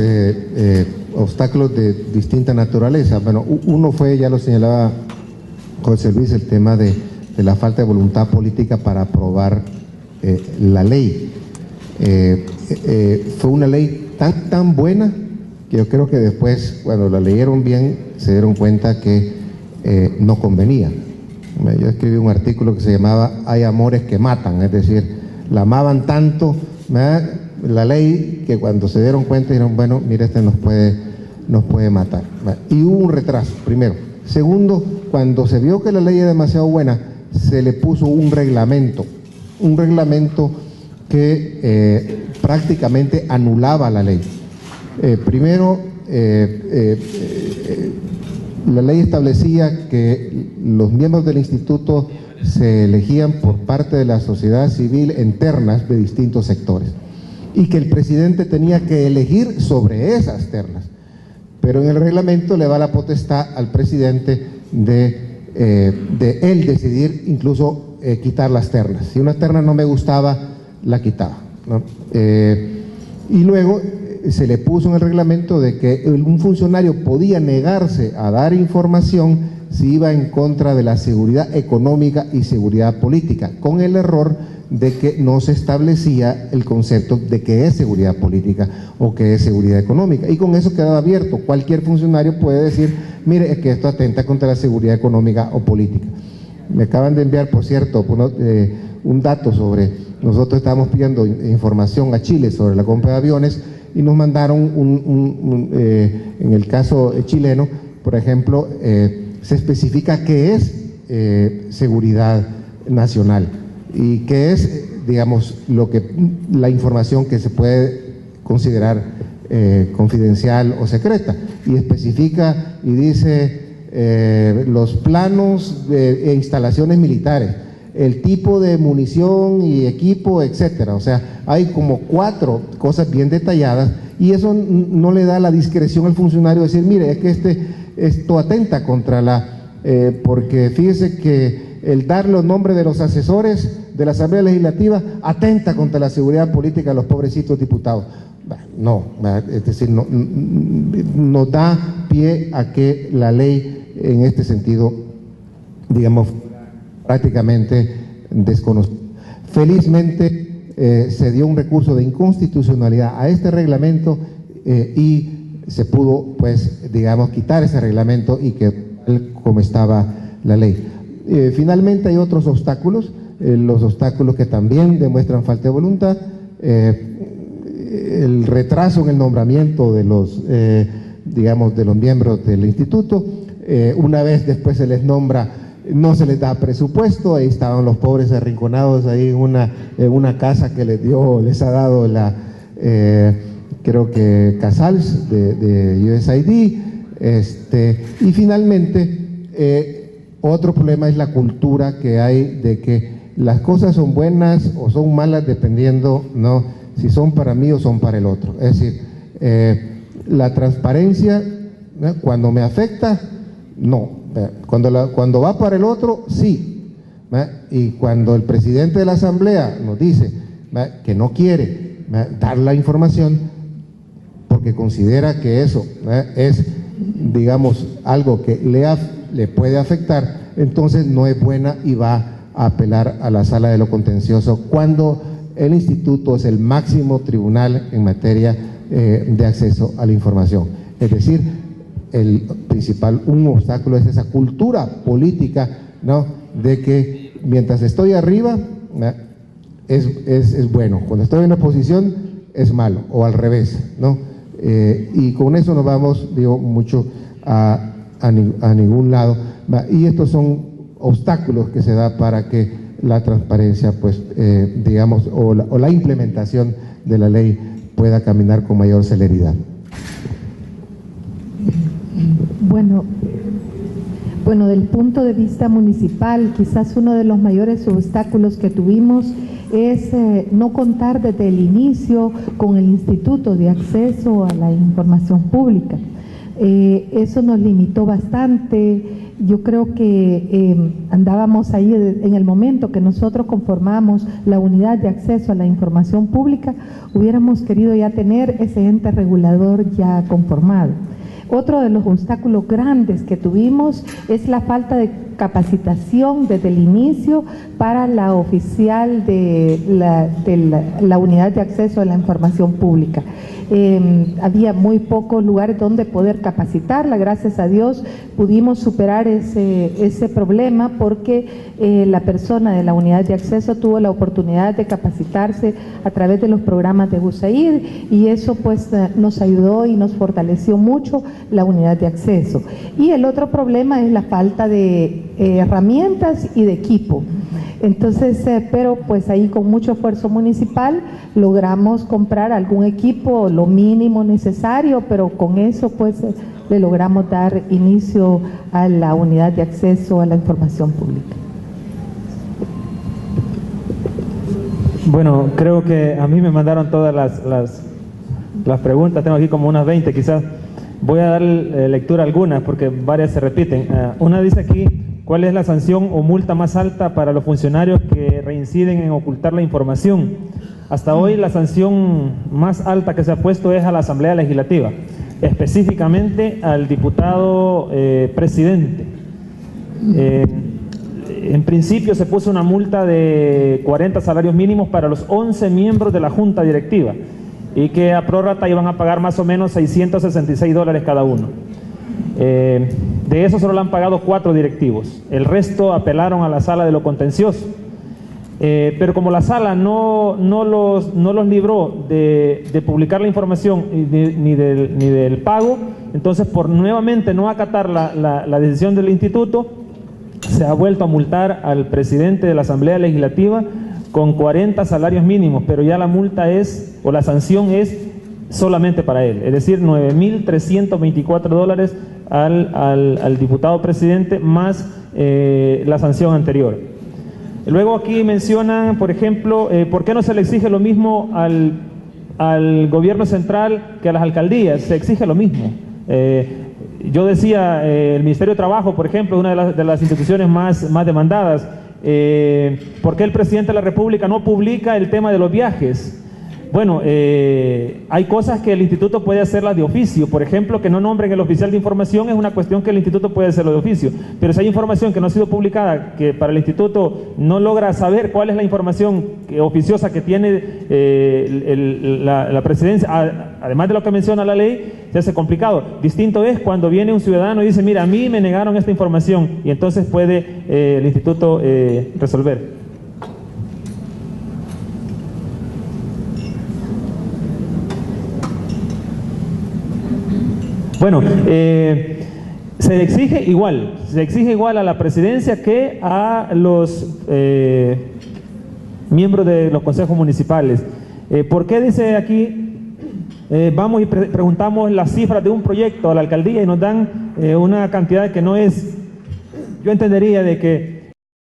obstáculos de distinta naturaleza. Bueno, uno fue, ya lo señalaba José Luis, el tema de la falta de voluntad política para aprobar la ley. Fue una ley tan buena que yo creo que después, cuando la leyeron bien, se dieron cuenta que no convenía. Yo escribí un artículo que se llamaba "Hay amores que matan", es decir, la amaban tanto la ley que cuando se dieron cuenta dijeron, bueno, mire, nos puede matar. Y hubo un retraso, primero. Segundo, cuando se vio que la ley era demasiado buena, se le puso un reglamento que prácticamente anulaba la ley. Primero, la ley establecía que los miembros del instituto se elegían por parte de la sociedad civil en ternas de distintos sectores y que el presidente tenía que elegir sobre esas ternas, pero en el reglamento le da la potestad al presidente de él decidir incluso quitar las ternas. Si una terna no me gustaba, la quitaba, ¿no? Y luego se le puso en el reglamento de que un funcionario podía negarse a dar información si iba en contra de la seguridad económica y seguridad política, con el error de que no se establecía el concepto de qué es seguridad política o qué es seguridad económica, y con eso quedaba abierto. Cualquier funcionario puede decir, mire, es que esto atenta contra la seguridad económica o política. Me acaban de enviar, por cierto, un dato sobre, nosotros estábamos pidiendo información a Chile sobre la compra de aviones y nos mandaron en el caso chileno, por ejemplo, se especifica qué es seguridad nacional. y que es, digamos, la información que se puede considerar confidencial o secreta, y especifica y dice los planos e instalaciones militares, el tipo de munición y equipo, etcétera. O sea, hay como 4 cosas bien detalladas, y eso no le da la discreción al funcionario de decir, mire, es que esto atenta contra porque fíjese que el dar los nombres de los asesores de la Asamblea Legislativa atenta contra la seguridad política de los pobrecitos diputados. No, es decir, nos da pie a que la ley en este sentido, digamos, prácticamente desconocida. Felizmente se dio un recurso de inconstitucionalidad a este reglamento y se pudo, pues, digamos, quitar ese reglamento y que como estaba la ley. Finalmente hay otros obstáculos, los obstáculos que también demuestran falta de voluntad, el retraso en el nombramiento de los, digamos, de los miembros del instituto. Una vez después se les nombra, no se les da presupuesto, ahí estaban los pobres arrinconados ahí en una casa que les ha dado creo que Casals de USAID. Y finalmente otro problema es la cultura que hay de que las cosas son buenas o son malas dependiendo, ¿no?, si son para mí o son para el otro. Es decir, la transparencia, ¿no?, cuando me afecta, no. Cuando va para el otro, sí. Y cuando el presidente de la Asamblea nos dice que no quiere dar la información porque considera que eso es, digamos, algo que le puede afectar, entonces no es buena y va a apelar a la Sala de lo Contencioso, cuando el instituto es el máximo tribunal en materia de acceso a la información. Es decir, un obstáculo es esa cultura política, ¿no?, de que mientras estoy arriba es bueno, cuando estoy en oposición es malo, o al revés, ¿no? Y con eso no vamos, digo, mucho a ningún lado, y estos son obstáculos que se da para que la transparencia, pues, digamos, o la implementación de la ley pueda caminar con mayor celeridad. Bueno, del punto de vista municipal, quizás uno de los mayores obstáculos que tuvimos es no contar desde el inicio con el Instituto de Acceso a la Información Pública. Eso nos limitó bastante. Yo creo que andábamos ahí en el momento que nosotros conformamos la unidad de acceso a la información pública, hubiéramos querido ya tener ese ente regulador ya conformado. Otro de los obstáculos grandes que tuvimos es la falta de capacitación desde el inicio para la oficial de la unidad de acceso a la información pública. Había muy pocos lugares donde poder capacitarla. Gracias a Dios pudimos superar ese problema porque la persona de la unidad de acceso tuvo la oportunidad de capacitarse a través de los programas de USAID, y eso pues nos ayudó y nos fortaleció mucho la unidad de acceso. Y el otro problema es la falta de herramientas y de equipo. Entonces, pero pues ahí con mucho esfuerzo municipal logramos comprar algún equipo, lo mínimo necesario, pero con eso pues le logramos dar inicio a la unidad de acceso a la información pública. Bueno, creo que a mí me mandaron todas las preguntas, tengo aquí como unas 20 quizás. Voy a dar lectura a algunas porque varias se repiten. Una dice aquí: ¿cuál es la sanción o multa más alta para los funcionarios que reinciden en ocultar la información? Hasta hoy la sanción más alta que se ha puesto es a la Asamblea Legislativa, específicamente al diputado presidente. En principio se puso una multa de 40 salarios mínimos para los 11 miembros de la Junta Directiva, y que a prórrata iban a pagar más o menos $666 cada uno. De eso solo le han pagado 4 directivos, el resto apelaron a la Sala de lo Contencioso. Pero como la Sala no los libró de publicar la información ni del pago, entonces por nuevamente no acatar la decisión del instituto, se ha vuelto a multar al presidente de la Asamblea Legislativa con 40 salarios mínimos, pero ya la multa es, o la sanción es solamente para él, es decir, $9.324 al diputado presidente más la sanción anterior. Luego aquí mencionan, por ejemplo, ¿por qué no se le exige lo mismo al gobierno central que a las alcaldías? Se exige lo mismo. Yo decía, el Ministerio de Trabajo, por ejemplo, una de las instituciones más demandadas. ¿Por qué el presidente de la República no publica el tema de los viajes? Bueno, hay cosas que el instituto puede hacerlas de oficio. Por ejemplo, que no nombren el oficial de información es una cuestión que el instituto puede hacerlo de oficio. Pero si hay información que no ha sido publicada, que para el instituto no logra saber cuál es la información oficiosa que tiene la presidencia, además de lo que menciona la ley, se hace complicado. Distinto es cuando viene un ciudadano y dice, mira, a mí me negaron esta información, y entonces puede el instituto resolver. Bueno, se exige igual a la presidencia que a los miembros de los consejos municipales. ¿Por qué dice aquí? Vamos y preguntamos las cifras de un proyecto a la alcaldía y nos dan una cantidad que no es. Yo entendería de que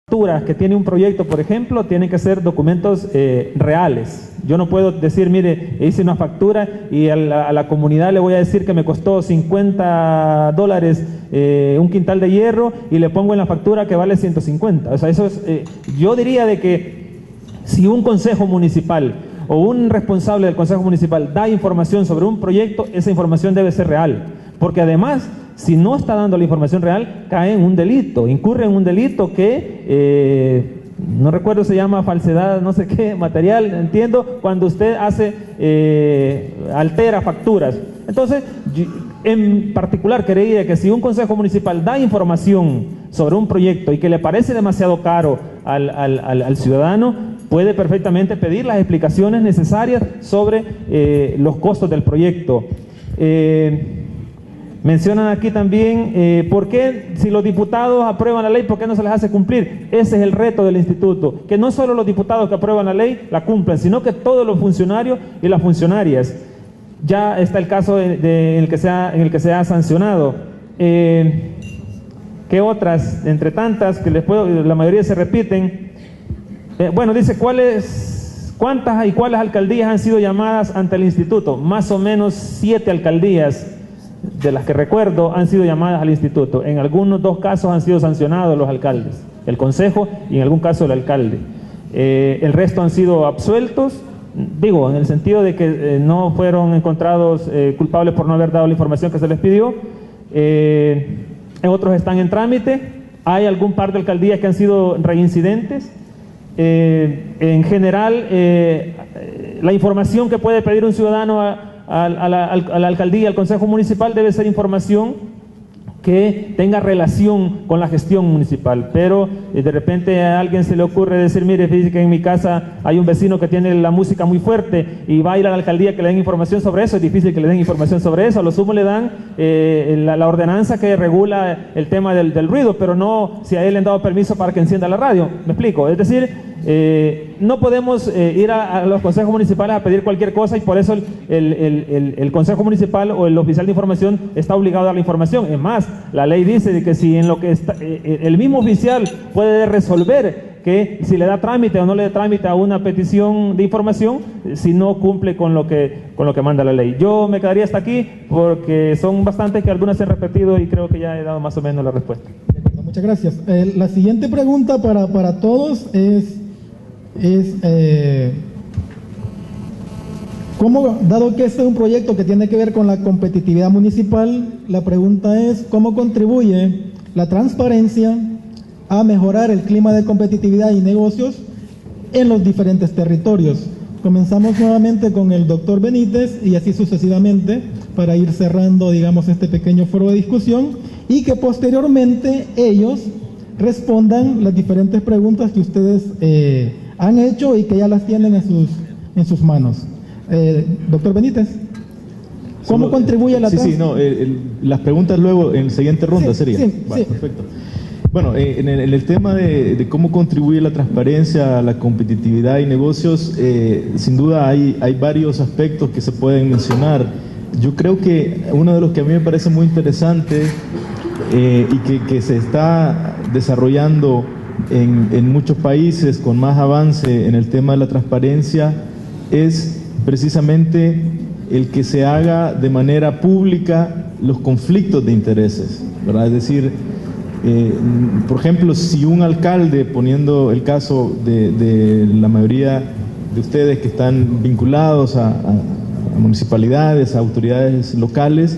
facturas que tiene un proyecto, por ejemplo, tienen que ser documentos reales. Yo no puedo decir, mire, hice una factura y a la comunidad le voy a decir que me costó $50 un quintal de hierro y le pongo en la factura que vale 150. O sea, eso es, yo diría de que si un consejo municipal o un responsable del consejo municipal da información sobre un proyecto, esa información debe ser real. Porque además, si no está dando la información real, cae en un delito, incurre en un delito que... no recuerdo, se llama falsedad, no sé qué, material, entiendo, cuando usted hace, altera facturas. Entonces, en particular creía que si un consejo municipal da información sobre un proyecto y que le parece demasiado caro al ciudadano, puede perfectamente pedir las explicaciones necesarias sobre los costos del proyecto. Mencionan aquí también, ¿por qué si los diputados aprueban la ley, por qué no se les hace cumplir? Ese es el reto del instituto, que no solo los diputados que aprueban la ley la cumplan, sino que todos los funcionarios y las funcionarias. Ya está el caso en el que se ha sancionado. ¿Qué otras? Entre tantas, que la mayoría se repiten. Bueno, dice, ¿cuántas y cuáles alcaldías han sido llamadas ante el instituto? Más o menos 7 alcaldías. De las que recuerdo han sido llamadas al instituto. En algunos 2 casos han sido sancionados los alcaldes, el consejo y en algún caso el alcalde. El resto han sido absueltos, digo, en el sentido de que no fueron encontrados culpables por no haber dado la información que se les pidió. Otros están en trámite. Hay algún par de alcaldías que han sido reincidentes. En general, la información que puede pedir un ciudadano a la alcaldía, al consejo municipal, debe ser información que tenga relación con la gestión municipal, pero de repente a alguien se le ocurre decir, mire, fíjese que en mi casa hay un vecino que tiene la música muy fuerte y va a ir a la alcaldía que le den información sobre eso. Es difícil que le den información sobre eso. A lo sumo le dan la ordenanza que regula el tema del ruido, pero no si a él le han dado permiso para que encienda la radio. ¿Me explico? Es decir, no podemos ir a los consejos municipales a pedir cualquier cosa, y por eso el consejo municipal o el oficial de información está obligado a dar la información. Es más, la ley dice que si en lo que está, el mismo oficial puede resolver que si le da trámite o no le da trámite a una petición de información, si no cumple con lo que manda la ley. Yo me quedaría hasta aquí porque son bastantes que algunas se han repetido y creo que ya he dado más o menos la respuesta. Muchas gracias. La siguiente pregunta para todos es ¿cómo, dado que este es un proyecto que tiene que ver con la competitividad municipal, la pregunta es ¿cómo contribuye la transparencia a mejorar el clima de competitividad y negocios en los diferentes territorios? Comenzamos nuevamente con el doctor Benítez y así sucesivamente para ir cerrando, digamos, este pequeño foro de discusión, y que posteriormente ellos respondan las diferentes preguntas que ustedes han hecho y que ya las tienen en sus manos. Doctor Benítez, ¿cómo contribuye la las preguntas luego en siguiente ronda sería. Sí. Perfecto. Bueno, en el tema de cómo contribuye la transparencia a la competitividad y negocios, sin duda hay varios aspectos que se pueden mencionar. Yo creo que uno de los que a mí me parece muy interesante y que se está desarrollando en muchos países con más avance en el tema de la transparencia es precisamente el que se haga de manera pública los conflictos de intereses, ¿verdad? Es decir, por ejemplo, si un alcalde, poniendo el caso de la mayoría de ustedes que están vinculados a municipalidades, a autoridades locales,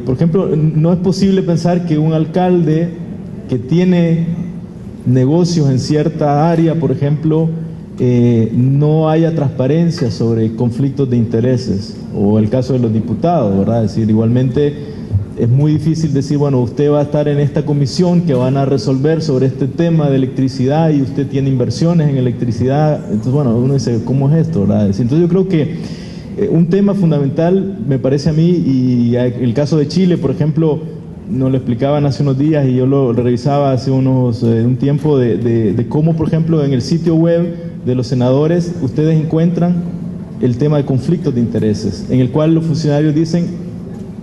por ejemplo, no es posible pensar que un alcalde que tiene negocios en cierta área, por ejemplo, no haya transparencia sobre conflictos de intereses, o el caso de los diputados, ¿verdad? Es decir, igualmente es muy difícil decir, bueno, usted va a estar en esta comisión que van a resolver sobre este tema de electricidad y usted tiene inversiones en electricidad. Entonces, bueno, uno dice, ¿cómo es esto, verdad? Entonces yo creo que un tema fundamental, me parece a mí, y el caso de Chile, por ejemplo, nos lo explicaban hace unos días y yo lo revisaba hace un tiempo de cómo, por ejemplo, en el sitio web de los senadores, ustedes encuentran el tema de conflictos de intereses, en el cual los funcionarios dicen,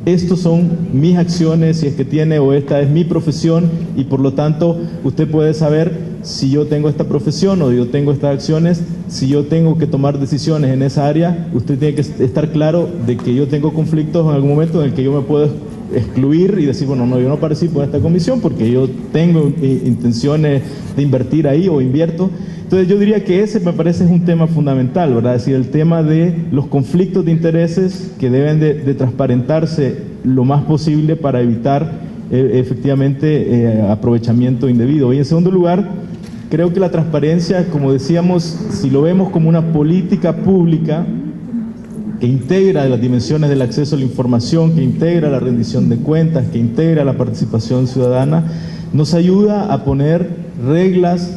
estos son mis acciones, si es que tiene, o esta es mi profesión, y por lo tanto usted puede saber si yo tengo esta profesión o yo tengo estas acciones, si yo tengo que tomar decisiones en esa área, usted tiene que estar claro de que yo tengo conflictos en algún momento en el que yo me puedo excluir y decir, bueno, no, yo no participo en esta comisión porque yo tengo intenciones de invertir ahí o invierto. Entonces yo diría que ese me parece es un tema fundamental, ¿verdad? Es decir, el tema de los conflictos de intereses que deben de transparentarse lo más posible para evitar efectivamente aprovechamiento indebido. Y en segundo lugar, creo que la transparencia, como decíamos, si lo vemos como una política pública que integra las dimensiones del acceso a la información, que integra la rendición de cuentas, que integra la participación ciudadana, nos ayuda a poner reglas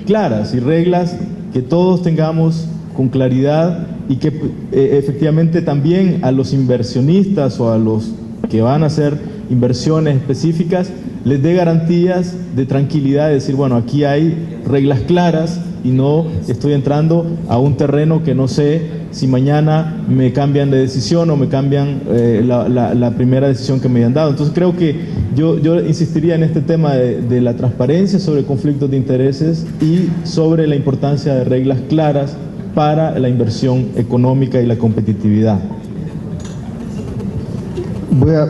claras y reglas que todos tengamos con claridad y que efectivamente también a los inversionistas o a los que van a hacer inversiones específicas les dé garantías de tranquilidad, de decir, bueno, aquí hay reglas claras y no estoy entrando a un terreno que no sé si mañana me cambian de decisión o me cambian la primera decisión que me habían dado. Entonces creo que yo insistiría en este tema de la transparencia sobre conflictos de intereses y sobre la importancia de reglas claras para la inversión económica y la competitividad. Voy a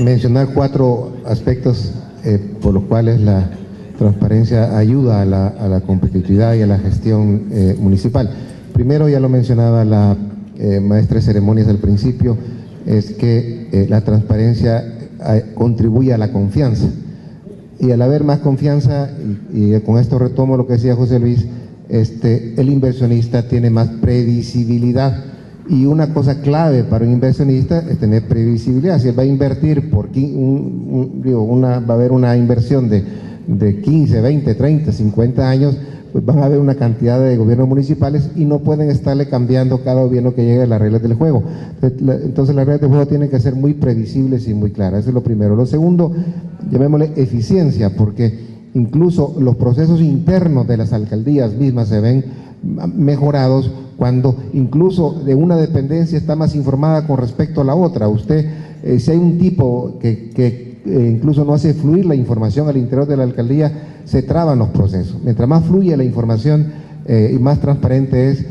mencionar 4 aspectos por los cuales la transparencia ayuda a la competitividad y a la gestión municipal. Primero, ya lo mencionaba la maestra de ceremonias al principio, es que la transparencia contribuye a la confianza. Y al haber más confianza, y con esto retomo lo que decía José Luis, el inversionista tiene más previsibilidad. Y una cosa clave para un inversionista es tener previsibilidad. Si él va a invertir va a haber una inversión de 15, 20, 30, 50 años, pues van a haber una cantidad de gobiernos municipales y no pueden estarle cambiando cada gobierno que llegue a las reglas del juego. Entonces las reglas del juego tienen que ser muy previsibles y muy claras. Eso es lo primero. Lo segundo, llamémosle eficiencia, porque incluso los procesos internos de las alcaldías mismas se ven mejorados cuando incluso de una dependencia está más informada con respecto a la otra. Usted, si hay un tipo que incluso no hace fluir la información al interior de la alcaldía, se traban los procesos. Mientras más fluye la información y más transparente es,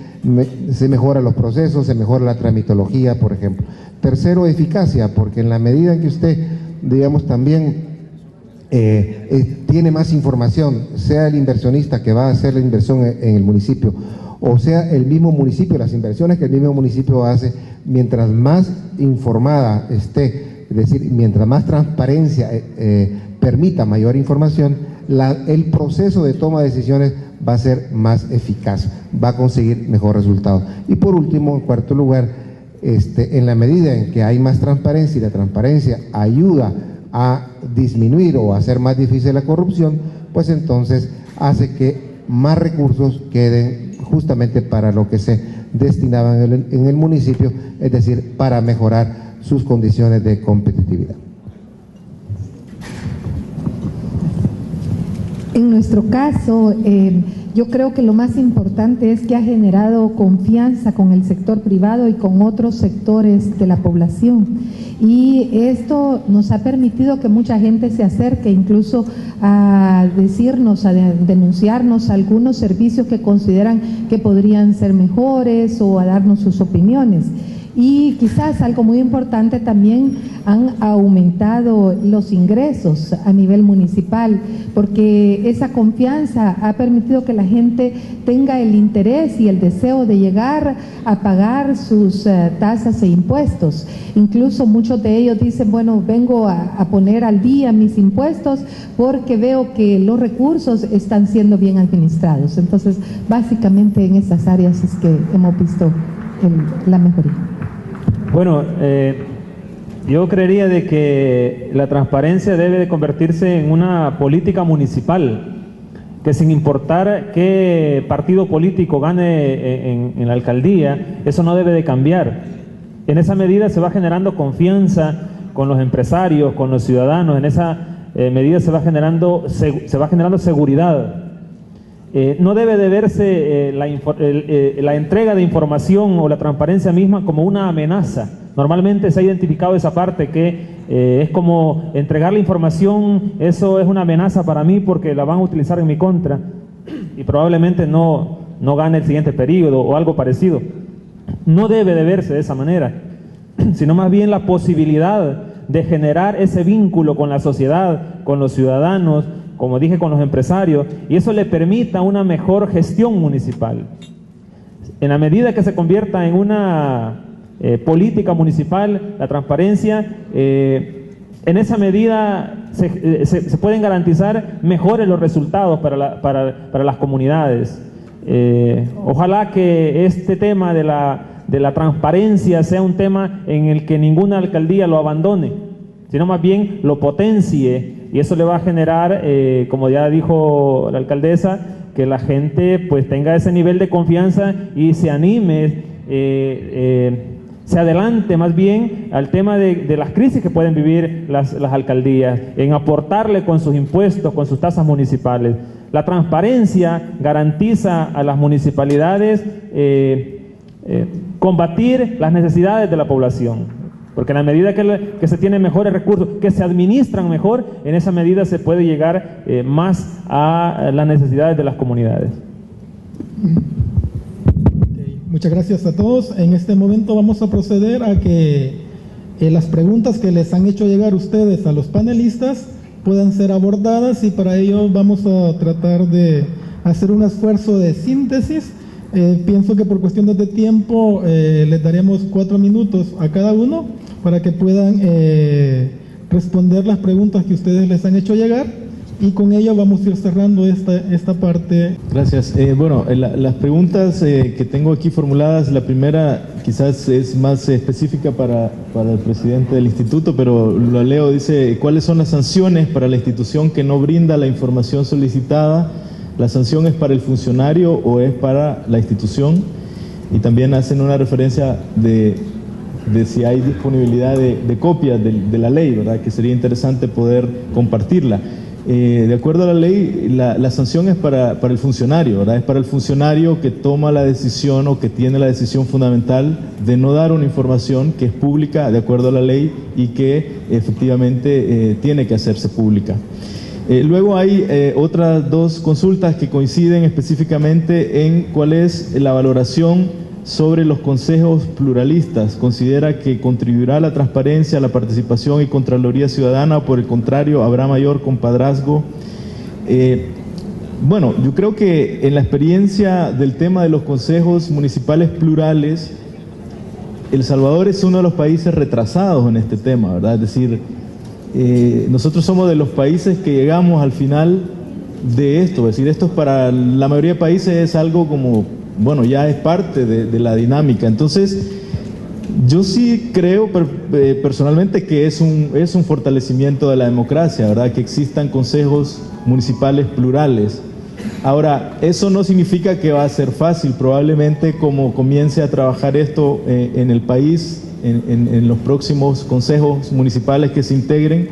se mejoran los procesos, se mejora la tramitología, por ejemplo. Tercero, eficacia, porque en la medida en que usted, digamos, también tiene más información, sea el inversionista que va a hacer la inversión en el municipio, o sea el mismo municipio, las inversiones que el mismo municipio hace, mientras más informada esté, es decir, mientras más transparencia permita mayor información, el proceso de toma de decisiones va a ser más eficaz, va a conseguir mejor resultado. Y por último, en cuarto lugar, en la medida en que hay más transparencia y la transparencia ayuda a disminuir o a hacer más difícil la corrupción, pues entonces hace que más recursos queden justamente para lo que se destinaban en el municipio, es decir, para mejorar sus condiciones de competitividad. En nuestro caso, yo creo que lo más importante es que ha generado confianza con el sector privado y con otros sectores de la población. Y esto nos ha permitido que mucha gente se acerque incluso a decirnos, a denunciarnos algunos servicios que consideran que podrían ser mejores o a darnos sus opiniones. Y quizás algo muy importante también, han aumentado los ingresos a nivel municipal, porque esa confianza ha permitido que la gente tenga el interés y el deseo de llegar a pagar sus tasas e impuestos. Incluso muchos de ellos dicen, bueno, vengo a poner al día mis impuestos porque veo que los recursos están siendo bien administrados. Entonces, básicamente en esas áreas es que hemos visto la mejoría. Bueno, yo creería de que la transparencia debe de convertirse en una política municipal, que sin importar qué partido político gane en la alcaldía, eso no debe de cambiar. En esa medida se va generando confianza con los empresarios, con los ciudadanos, en esa medida se va generando seguridad. No debe de verse la entrega de información o la transparencia misma como una amenaza. Normalmente se ha identificado esa parte que es como entregar la información, eso es una amenaza para mí porque la van a utilizar en mi contra y probablemente no gane el siguiente periodo o algo parecido. No debe de verse de esa manera, sino más bien la posibilidad de generar ese vínculo con la sociedad, con los ciudadanos, como dije, con los empresarios, y eso le permita una mejor gestión municipal. En la medida que se convierta en una política municipal, la transparencia, en esa medida se pueden garantizar mejores los resultados para las comunidades. Ojalá que este tema de la transparencia sea un tema en el que ninguna alcaldía lo abandone, sino más bien lo potencie. Y eso le va a generar, como ya dijo la alcaldesa, que la gente pues tenga ese nivel de confianza y se anime, se adelante más bien al tema de las crisis que pueden vivir las alcaldías, en aportarle con sus impuestos, con sus tasas municipales. La transparencia garantiza a las municipalidades combatir las necesidades de la población. Porque en la medida que se tienen mejores recursos, que se administran mejor, en esa medida se puede llegar más a las necesidades de las comunidades. Muchas gracias a todos. En este momento vamos a proceder a que las preguntas que les han hecho llegar ustedes a los panelistas puedan ser abordadas, y para ello vamos a tratar de hacer un esfuerzo de síntesis. Pienso que por cuestiones de tiempo les daremos 4 minutos a cada uno para que puedan responder las preguntas que ustedes les han hecho llegar, y con ello vamos a ir cerrando esta parte. Gracias. Bueno, las preguntas que tengo aquí formuladas, la primera quizás es más específica para el presidente del instituto, pero lo leo, dice: ¿cuáles son las sanciones para la institución que no brinda la información solicitada? ¿La sanción es para el funcionario o es para la institución? Y también hacen una referencia de si hay disponibilidad de copias de la ley, ¿verdad? Que sería interesante poder compartirla. De acuerdo a la ley, la sanción es para el funcionario, ¿verdad? Es para el funcionario que toma la decisión o que tiene la decisión fundamental de no dar una información que es pública de acuerdo a la ley y que efectivamente tiene que hacerse pública. Luego hay otras 2 consultas que coinciden específicamente en cuál es la valoración sobre los consejos pluralistas. ¿Considera que contribuirá a la transparencia, a la participación y contraloría ciudadana, o por el contrario habrá mayor compadrazgo? Bueno, yo creo que en la experiencia del tema de los consejos municipales plurales, El Salvador es uno de los países retrasados en este tema, ¿verdad? Es decir, nosotros somos de los países que llegamos al final de esto. Es decir, esto para la mayoría de países es algo como, bueno, ya es parte de la dinámica. Entonces, yo sí creo personalmente que es un fortalecimiento de la democracia, ¿verdad? Que existan consejos municipales plurales. Ahora, eso no significa que va a ser fácil. Probablemente como comience a trabajar esto en el país, en los próximos consejos municipales que se integren,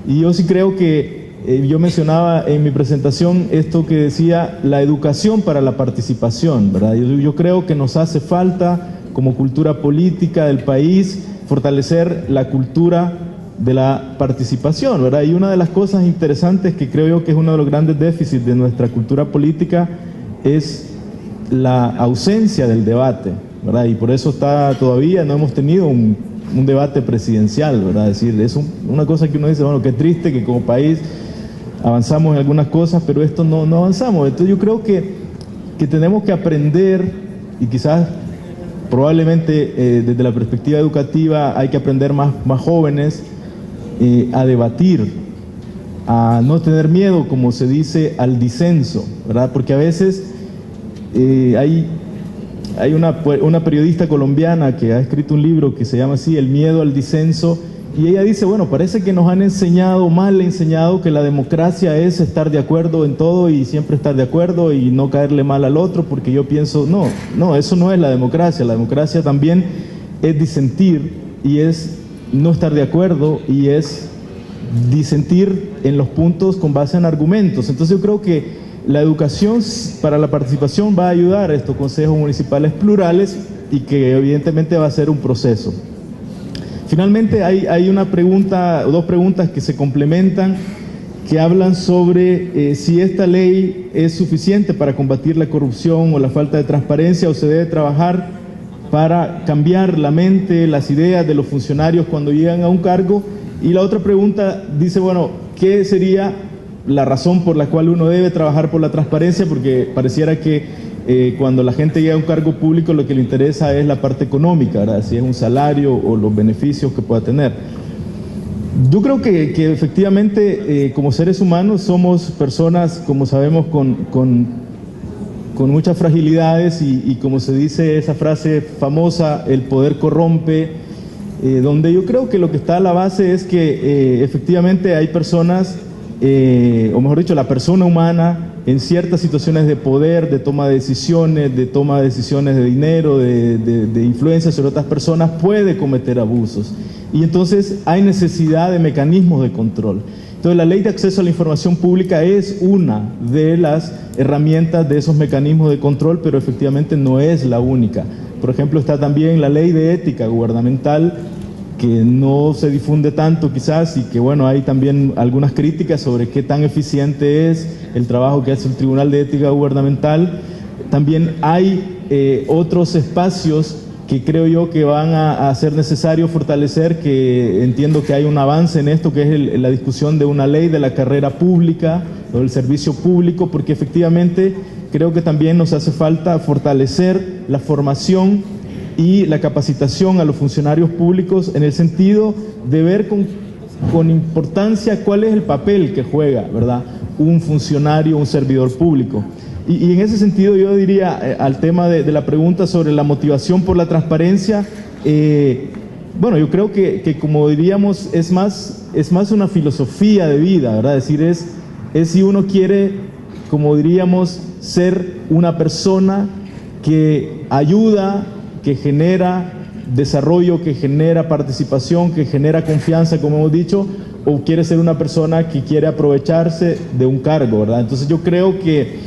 y yo sí creo que yo mencionaba en mi presentación esto que decía la educación para la participación, ¿verdad? Yo creo que nos hace falta, como cultura política del país, fortalecer la cultura de la participación, ¿verdad? Y una de las cosas interesantes que creo yo que es uno de los grandes déficits de nuestra cultura política es la ausencia del debate, ¿verdad? Y por eso todavía no hemos tenido un debate presidencial, ¿verdad? Es decir, es una cosa que uno dice, bueno, qué triste que como país avanzamos en algunas cosas, pero esto no avanzamos. Entonces yo creo que tenemos que aprender, y quizás probablemente desde la perspectiva educativa hay que aprender más jóvenes a debatir, a no tener miedo, como se dice, al disenso, ¿verdad? Porque a veces hay una periodista colombiana que ha escrito un libro que se llama así, El miedo al disenso, y ella dice, bueno, parece que nos han enseñado, mal enseñado, que la democracia es estar de acuerdo en todo y siempre estar de acuerdo y no caerle mal al otro, porque yo pienso, no, eso no es la democracia también es disentir y es no estar de acuerdo y es disentir en los puntos con base en argumentos. Entonces yo creo que la educación para la participación va a ayudar a estos consejos municipales plurales y que evidentemente va a ser un proceso. Finalmente hay una pregunta, o dos preguntas que se complementan, que hablan sobre si esta ley es suficiente para combatir la corrupción o la falta de transparencia, o se debe trabajar para cambiar la mente, las ideas de los funcionarios cuando llegan a un cargo. Y la otra pregunta dice, bueno, ¿qué sería la razón por la cual uno debe trabajar por la transparencia? Porque pareciera que cuando la gente llega a un cargo público lo que le interesa es la parte económica, ¿verdad? Si es un salario o los beneficios que pueda tener. Yo creo que efectivamente como seres humanos somos personas, como sabemos, con muchas fragilidades y como se dice esa frase famosa, el poder corrompe, donde yo creo que lo que está a la base es que efectivamente hay personas, o mejor dicho, la persona humana en ciertas situaciones de poder, de toma de decisiones de dinero, de influencia sobre otras personas, puede cometer abusos. Y entonces hay necesidad de mecanismos de control. Entonces la ley de acceso a la información pública es una de las herramientas de esos mecanismos de control, pero efectivamente no es la única. Por ejemplo, está también la ley de ética gubernamental, que no se difunde tanto quizás, y que bueno, hay también algunas críticas sobre qué tan eficiente es el trabajo que hace el Tribunal de Ética Gubernamental. También hay otros espacios que creo yo que van a ser necesarios fortalecer, que entiendo que hay un avance en esto, que es la discusión de una ley de la carrera pública o del servicio público, porque efectivamente creo que también nos hace falta fortalecer la formación y la capacitación a los funcionarios públicos en el sentido de ver con importancia cuál es el papel que juega, ¿verdad?, un funcionario, un servidor público. Y en ese sentido yo diría, al tema de la pregunta sobre la motivación por la transparencia, bueno, yo creo que como diríamos, es más una filosofía de vida, ¿verdad? Es decir, es si uno quiere, como diríamos, ser una persona que ayuda, que genera desarrollo, que genera participación, que genera confianza, como hemos dicho, o quiere ser una persona que quiere aprovecharse de un cargo, ¿verdad? Entonces yo creo que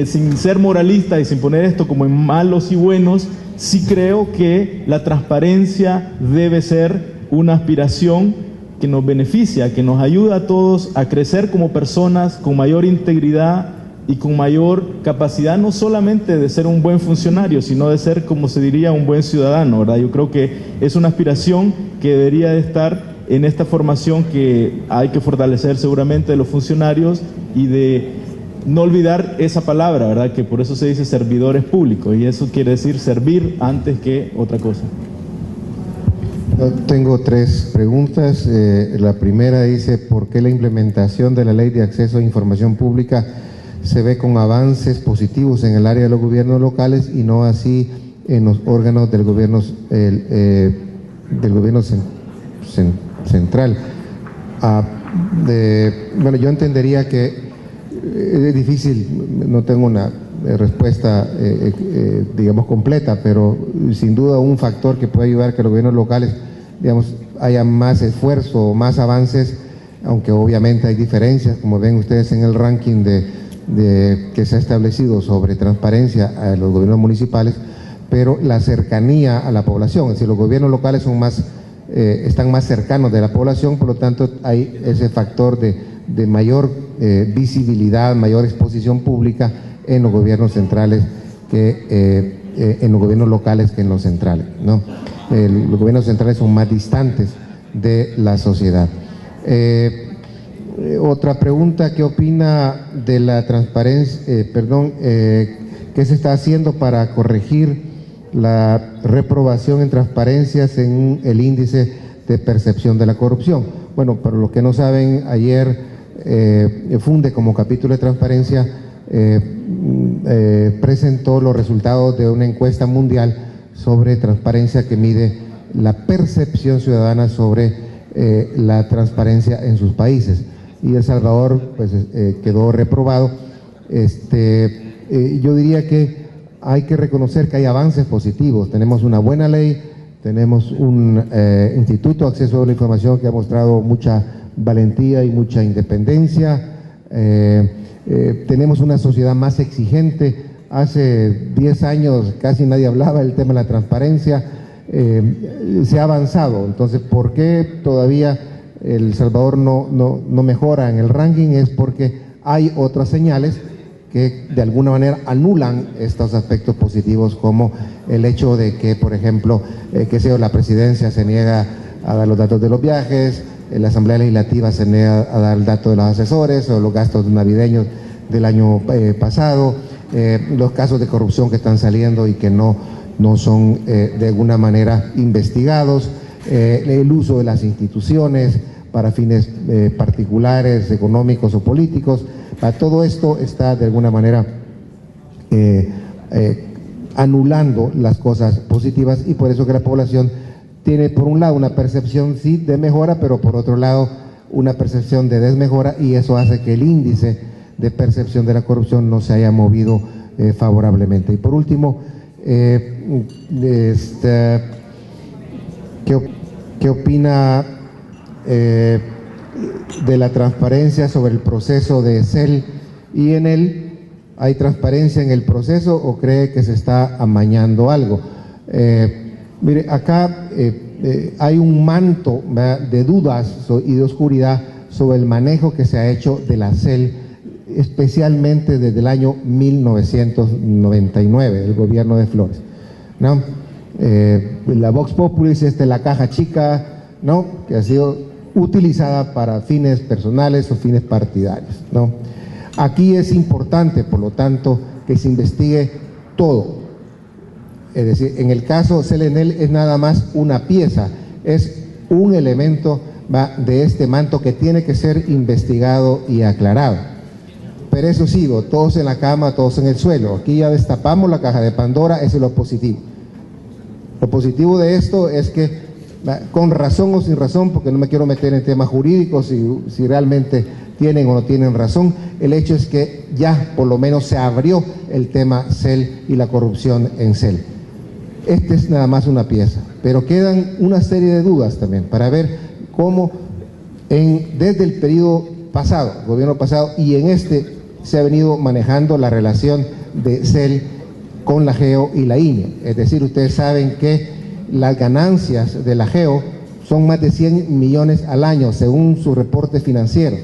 sin ser moralista y sin poner esto como en malos y buenos, sí creo que la transparencia debe ser una aspiración que nos beneficia, que nos ayuda a todos a crecer como personas con mayor integridad y con mayor capacidad, no solamente de ser un buen funcionario, sino de ser, como se diría, un buen ciudadano, ¿verdad? Yo creo que es una aspiración que debería de estar en esta formación que hay que fortalecer seguramente de los funcionarios, y de no olvidar esa palabra, ¿verdad?, que por eso se dice servidores públicos, y eso quiere decir servir antes que otra cosa. Yo tengo tres preguntas. La primera dice, ¿por qué la implementación de la Ley de Acceso a Información Pública se ve con avances positivos en el área de los gobiernos locales y no así en los órganos del gobierno central? Bueno, yo entendería que es difícil, no tengo una respuesta digamos completa, pero sin duda un factor que puede ayudar a que los gobiernos locales, digamos, haya más esfuerzo o más avances aunque obviamente hay diferencias, como ven ustedes en el ranking que se ha establecido sobre transparencia a los gobiernos municipales, pero la cercanía a la población, es decir, los gobiernos locales son están más cercanos de la población, por lo tanto hay ese factor de mayor visibilidad, mayor exposición pública en los gobiernos centrales en los gobiernos locales que en los centrales, ¿no? Los gobiernos centrales son más distantes de la sociedad. Otra pregunta: ¿qué opina de la transparencia, qué se está haciendo para corregir la reprobación en transparencias en el índice de percepción de la corrupción? Bueno, para los que no saben, ayer Funde, como capítulo de transparencia, presentó los resultados de una encuesta mundial sobre transparencia que mide la percepción ciudadana sobre la transparencia en sus países, y El Salvador pues quedó reprobado. Yo diría que hay que reconocer que hay avances positivos. Tenemos una buena ley, tenemos un Instituto de Acceso a la Información que ha mostrado mucha valentía y mucha independencia. Tenemos una sociedad más exigente. Hace 10 años casi nadie hablaba del tema de la transparencia. Se ha avanzado. Entonces, ¿por qué todavía El Salvador no mejora en el ranking? Es porque hay otras señales que de alguna manera anulan estos aspectos positivos, como el hecho de que, por ejemplo, la presidencia se niega a dar los datos de los viajes, la Asamblea Legislativa se niega a dar el dato de los asesores o los gastos navideños del año pasado, los casos de corrupción que están saliendo y que no son de alguna manera investigados, el uso de las instituciones para fines particulares, económicos o políticos. Todo esto está de alguna manera anulando las cosas positivas, y por eso que la población tiene, por un lado, una percepción sí de mejora, pero por otro lado una percepción de desmejora, y eso hace que el índice de percepción de la corrupción no se haya movido favorablemente. Y por último, ¿qué opina de la transparencia sobre el proceso de CEL y en él? ¿Hay transparencia en el proceso o cree que se está amañando algo? Mire, acá hay un manto, ¿verdad?, de dudas y de oscuridad sobre el manejo que se ha hecho de la CEL, especialmente desde el año 1999, el gobierno de Flores, ¿no? La Vox Populi es la caja chica, ¿no?, que ha sido utilizada para fines personales o fines partidarios, ¿no? Aquí es importante, por lo tanto, que se investigue todo. Es decir, en el caso CELENEL es nada más una pieza, es un elemento de este manto que tiene que ser investigado y aclarado. Pero eso sí, todos en la cama, todos en el suelo. Aquí ya destapamos la caja de Pandora, eso es lo positivo. Lo positivo de esto es que, con razón o sin razón, porque no me quiero meter en temas jurídicos, si realmente tienen o no tienen razón, el hecho es que ya por lo menos se abrió el tema CEL y la corrupción en CEL. Este es nada más una pieza, pero quedan una serie de dudas también para ver cómo desde el periodo pasado, gobierno pasado, y en se ha venido manejando la relación de CEL con la GEO y la INE. Es decir, ustedes saben que las ganancias de la GEO son más de 100 millones al año, según su reporte financiero,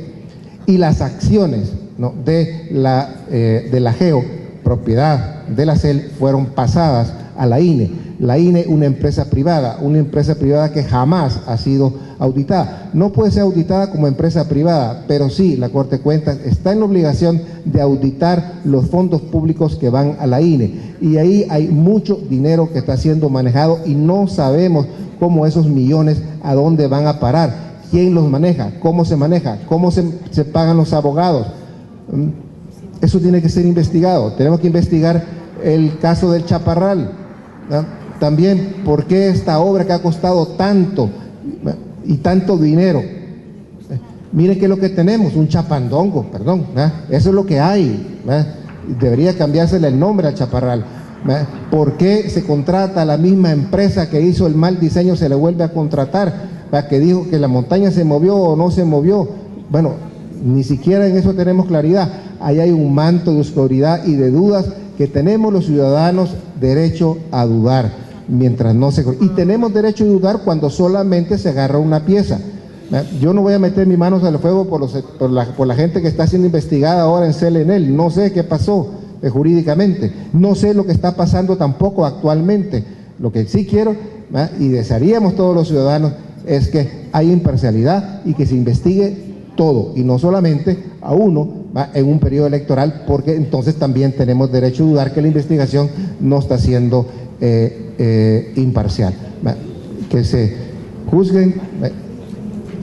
y las acciones, ¿no?, de la GEO, propiedad de la CEL, fueron pasadas a la INE. La INE, una empresa privada que jamás ha sido auditada. No puede ser auditada como empresa privada, pero sí la Corte de Cuentas está en la obligación de auditar los fondos públicos que van a la INE, y ahí hay mucho dinero que está siendo manejado y no sabemos cómo esos millones a dónde van a parar, quién los maneja, cómo se pagan los abogados. Eso tiene que ser investigado. Tenemos que investigar el caso del Chaparral, ¿no? También, ¿por qué esta obra que ha costado tanto y tanto dinero? Miren qué es lo que tenemos, un chapandongo, perdón, eso es lo que hay, debería cambiársele el nombre al Chaparral. ¿Por qué se contrata a la misma empresa que hizo el mal diseño, se le vuelve a contratar? Que dijo que la montaña se movió o no se movió, bueno, ni siquiera en eso tenemos claridad. Ahí hay un manto de oscuridad y de dudas que tenemos los ciudadanos derecho a dudar, mientras no se... Y tenemos derecho a dudar cuando solamente se agarra una pieza. Yo no voy a meter mis manos al fuego por la gente que está siendo investigada ahora en CLNL. No sé qué pasó jurídicamente, no sé lo que está pasando tampoco actualmente. Lo que sí quiero, y desearíamos todos los ciudadanos, es que haya imparcialidad y que se investigue todo, y no solamente a uno en un periodo electoral, porque entonces también tenemos derecho a dudar que la investigación no está siendo imparcial. Que se juzguen,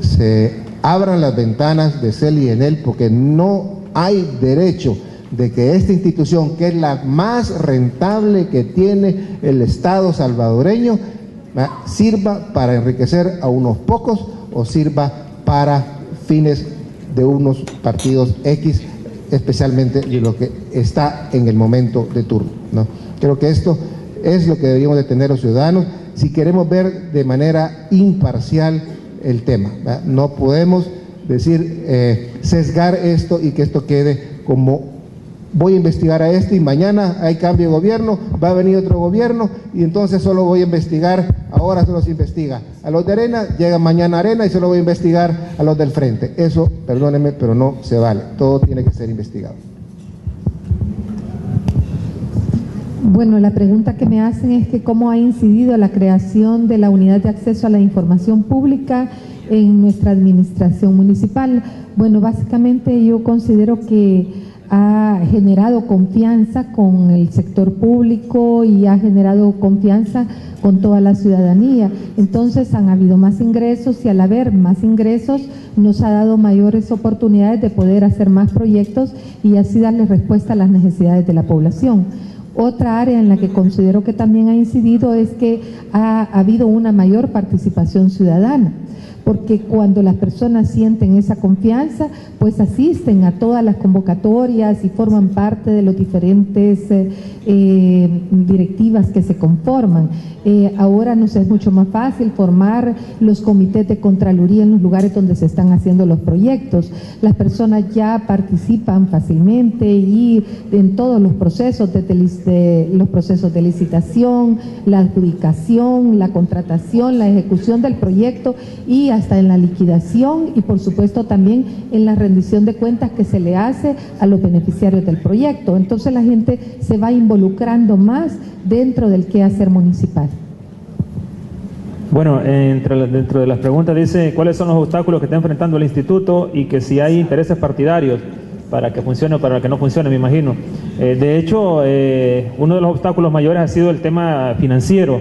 se abran las ventanas de CEL porque no hay derecho de que esta institución, que es la más rentable que tiene el Estado salvadoreño, sirva para enriquecer a unos pocos o sirva para fines de unos partidos X, especialmente de lo que está en el momento de turno, ¿no? Creo que esto es lo que deberíamos de tener los ciudadanos si queremos ver de manera imparcial el tema, ¿verdad? No podemos decir, sesgar esto y que esto quede como voy a investigar a este y mañana hay cambio de gobierno, va a venir otro gobierno y entonces solo voy a investigar, ahora solo se investiga a los de Arena, llega mañana Arena y solo voy a investigar a los del frente. Eso, perdónenme, pero no se vale, todo tiene que ser investigado. Bueno, la pregunta que me hacen es que cómo ha incidido la creación de la Unidad de Acceso a la Información Pública en nuestra administración municipal. Bueno, básicamente yo considero que ha generado confianza con el sector público y ha generado confianza con toda la ciudadanía. Entonces han habido más ingresos y al haber más ingresos nos ha dado mayores oportunidades de poder hacer más proyectos y así darle respuesta a las necesidades de la población. Otra área en la que considero que también ha incidido es que ha habido una mayor participación ciudadana, porque cuando las personas sienten esa confianza, pues asisten a todas las convocatorias y forman parte de los diferentes directivas que se conforman. Ahora nos es mucho más fácil formar los comités de contraloría en los lugares donde se están haciendo los proyectos. Las personas ya participan fácilmente y en todos los procesos los procesos de licitación, la adjudicación, la contratación, la ejecución del proyecto y hasta en la liquidación y por supuesto también en la rendición de cuentas que se le hace a los beneficiarios del proyecto. Entonces la gente se va involucrando más dentro del quehacer municipal. Bueno, dentro de las preguntas dice cuáles son los obstáculos que está enfrentando el instituto y que si hay intereses partidarios para que funcione o para que no funcione, me imagino. De hecho, uno de los obstáculos mayores ha sido el tema financiero.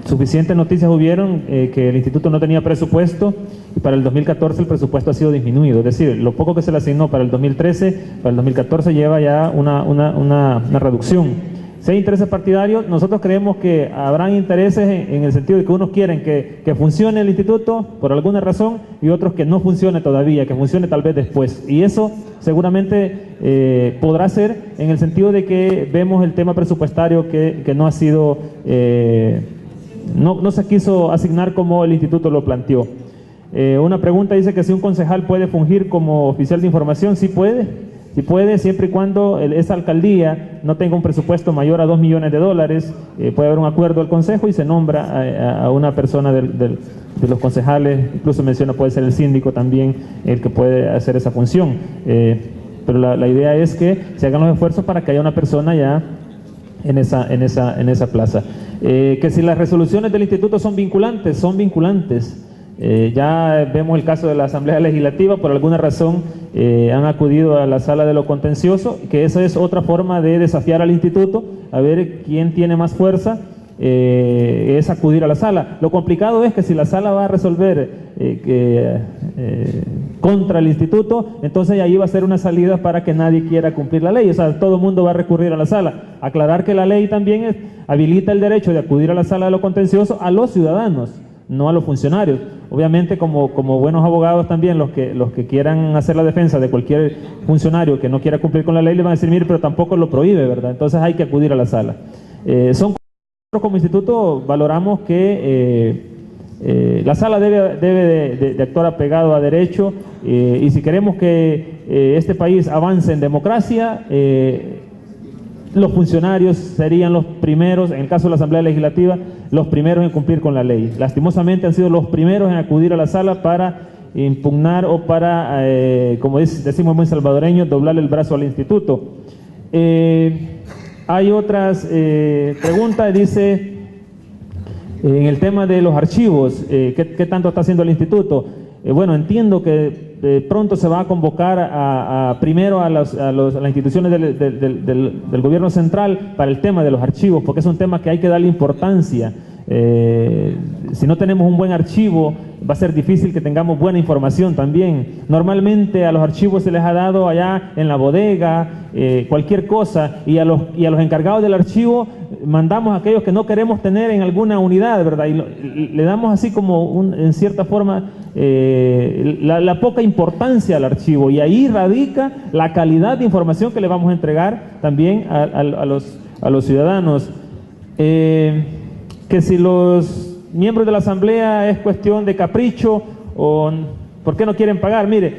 Suficientes noticias hubieron que el instituto no tenía presupuesto y para el 2014 el presupuesto ha sido disminuido. Es decir, lo poco que se le asignó para el 2013, para el 2014 lleva ya una reducción. Si hay intereses partidarios, nosotros creemos que habrán intereses en el sentido de que unos quieren que funcione el instituto por alguna razón y otros que no funcione todavía, que funcione tal vez después. Y eso seguramente podrá ser en el sentido de que vemos el tema presupuestario que no ha sido... No se quiso asignar como el instituto lo planteó. Una pregunta dice que si un concejal puede fungir como oficial de información. Sí puede, siempre y cuando esa alcaldía no tenga un presupuesto mayor a $2 millones. Puede haber un acuerdo del consejo y se nombra a una persona de los concejales, incluso menciona puede ser el síndico también el que puede hacer esa función. Pero la idea es que se hagan los esfuerzos para que haya una persona ya en esa plaza. Que si las resoluciones del instituto son vinculantes, ya vemos el caso de la Asamblea Legislativa, por alguna razón han acudido a la sala de lo contencioso, que esa es otra forma de desafiar al instituto, a ver quién tiene más fuerza, es acudir a la sala. Lo complicado es que si la sala va a resolver contra el instituto, entonces ahí va a ser una salida para que nadie quiera cumplir la ley, o sea, todo el mundo va a recurrir a la sala. Aclarar que la ley también habilita el derecho de acudir a la sala de lo contencioso a los ciudadanos, no a los funcionarios. Obviamente como buenos abogados también los que quieran hacer la defensa de cualquier funcionario que no quiera cumplir con la ley le van a decir, mire, pero tampoco lo prohíbe, ¿verdad? Entonces hay que acudir a la sala. Nosotros como instituto valoramos que La sala debe de actuar apegado a derecho, y si queremos que este país avance en democracia, los funcionarios serían los primeros, en el caso de la Asamblea Legislativa, los primeros en cumplir con la ley. Lastimosamente han sido los primeros en acudir a la sala para impugnar o para, como decimos muy salvadoreño, doblarle el brazo al instituto. Hay otras preguntas, dice, en el tema de los archivos, ¿qué tanto está haciendo el instituto? Bueno, entiendo que pronto se va a convocar primero a las instituciones del gobierno central para el tema de los archivos, porque es un tema que hay que darle importancia. Si no tenemos un buen archivo, va a ser difícil que tengamos buena información también. Normalmente a los archivos se les ha dado allá en la bodega, cualquier cosa, y a los encargados del archivo mandamos a aquellos que no queremos tener en alguna unidad, ¿verdad? Y le damos así como, en cierta forma, la poca importancia al archivo, y ahí radica la calidad de información que le vamos a entregar también a los ciudadanos. Que si los miembros de la Asamblea es cuestión de capricho o por qué no quieren pagar, mire,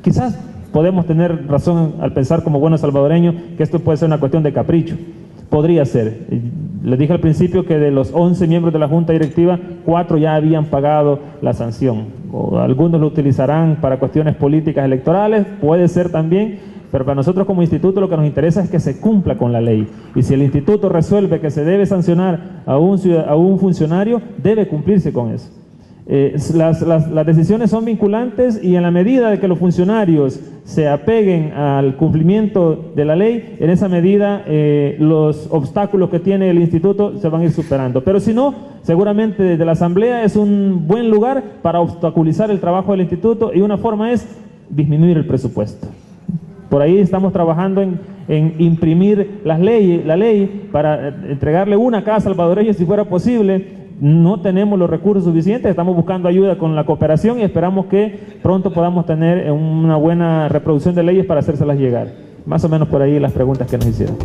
quizás podemos tener razón al pensar como buenos salvadoreños que esto puede ser una cuestión de capricho, podría ser. Les dije al principio que de los 11 miembros de la Junta Directiva, 4 ya habían pagado la sanción, o algunos lo utilizarán para cuestiones políticas electorales, puede ser también. Pero para nosotros como instituto lo que nos interesa es que se cumpla con la ley. Y si el instituto resuelve que se debe sancionar a un funcionario, debe cumplirse con eso. Las decisiones son vinculantes, y en la medida de que los funcionarios se apeguen al cumplimiento de la ley, en esa medida los obstáculos que tiene el instituto se van a ir superando. Pero si no, seguramente desde la Asamblea es un buen lugar para obstaculizar el trabajo del instituto, y una forma es disminuir el presupuesto. Por ahí estamos trabajando en imprimir la ley para entregarle una a cada salvadoreño si fuera posible. No tenemos los recursos suficientes, estamos buscando ayuda con la cooperación y esperamos que pronto podamos tener una buena reproducción de leyes para hacérselas llegar. Más o menos por ahí las preguntas que nos hicieron.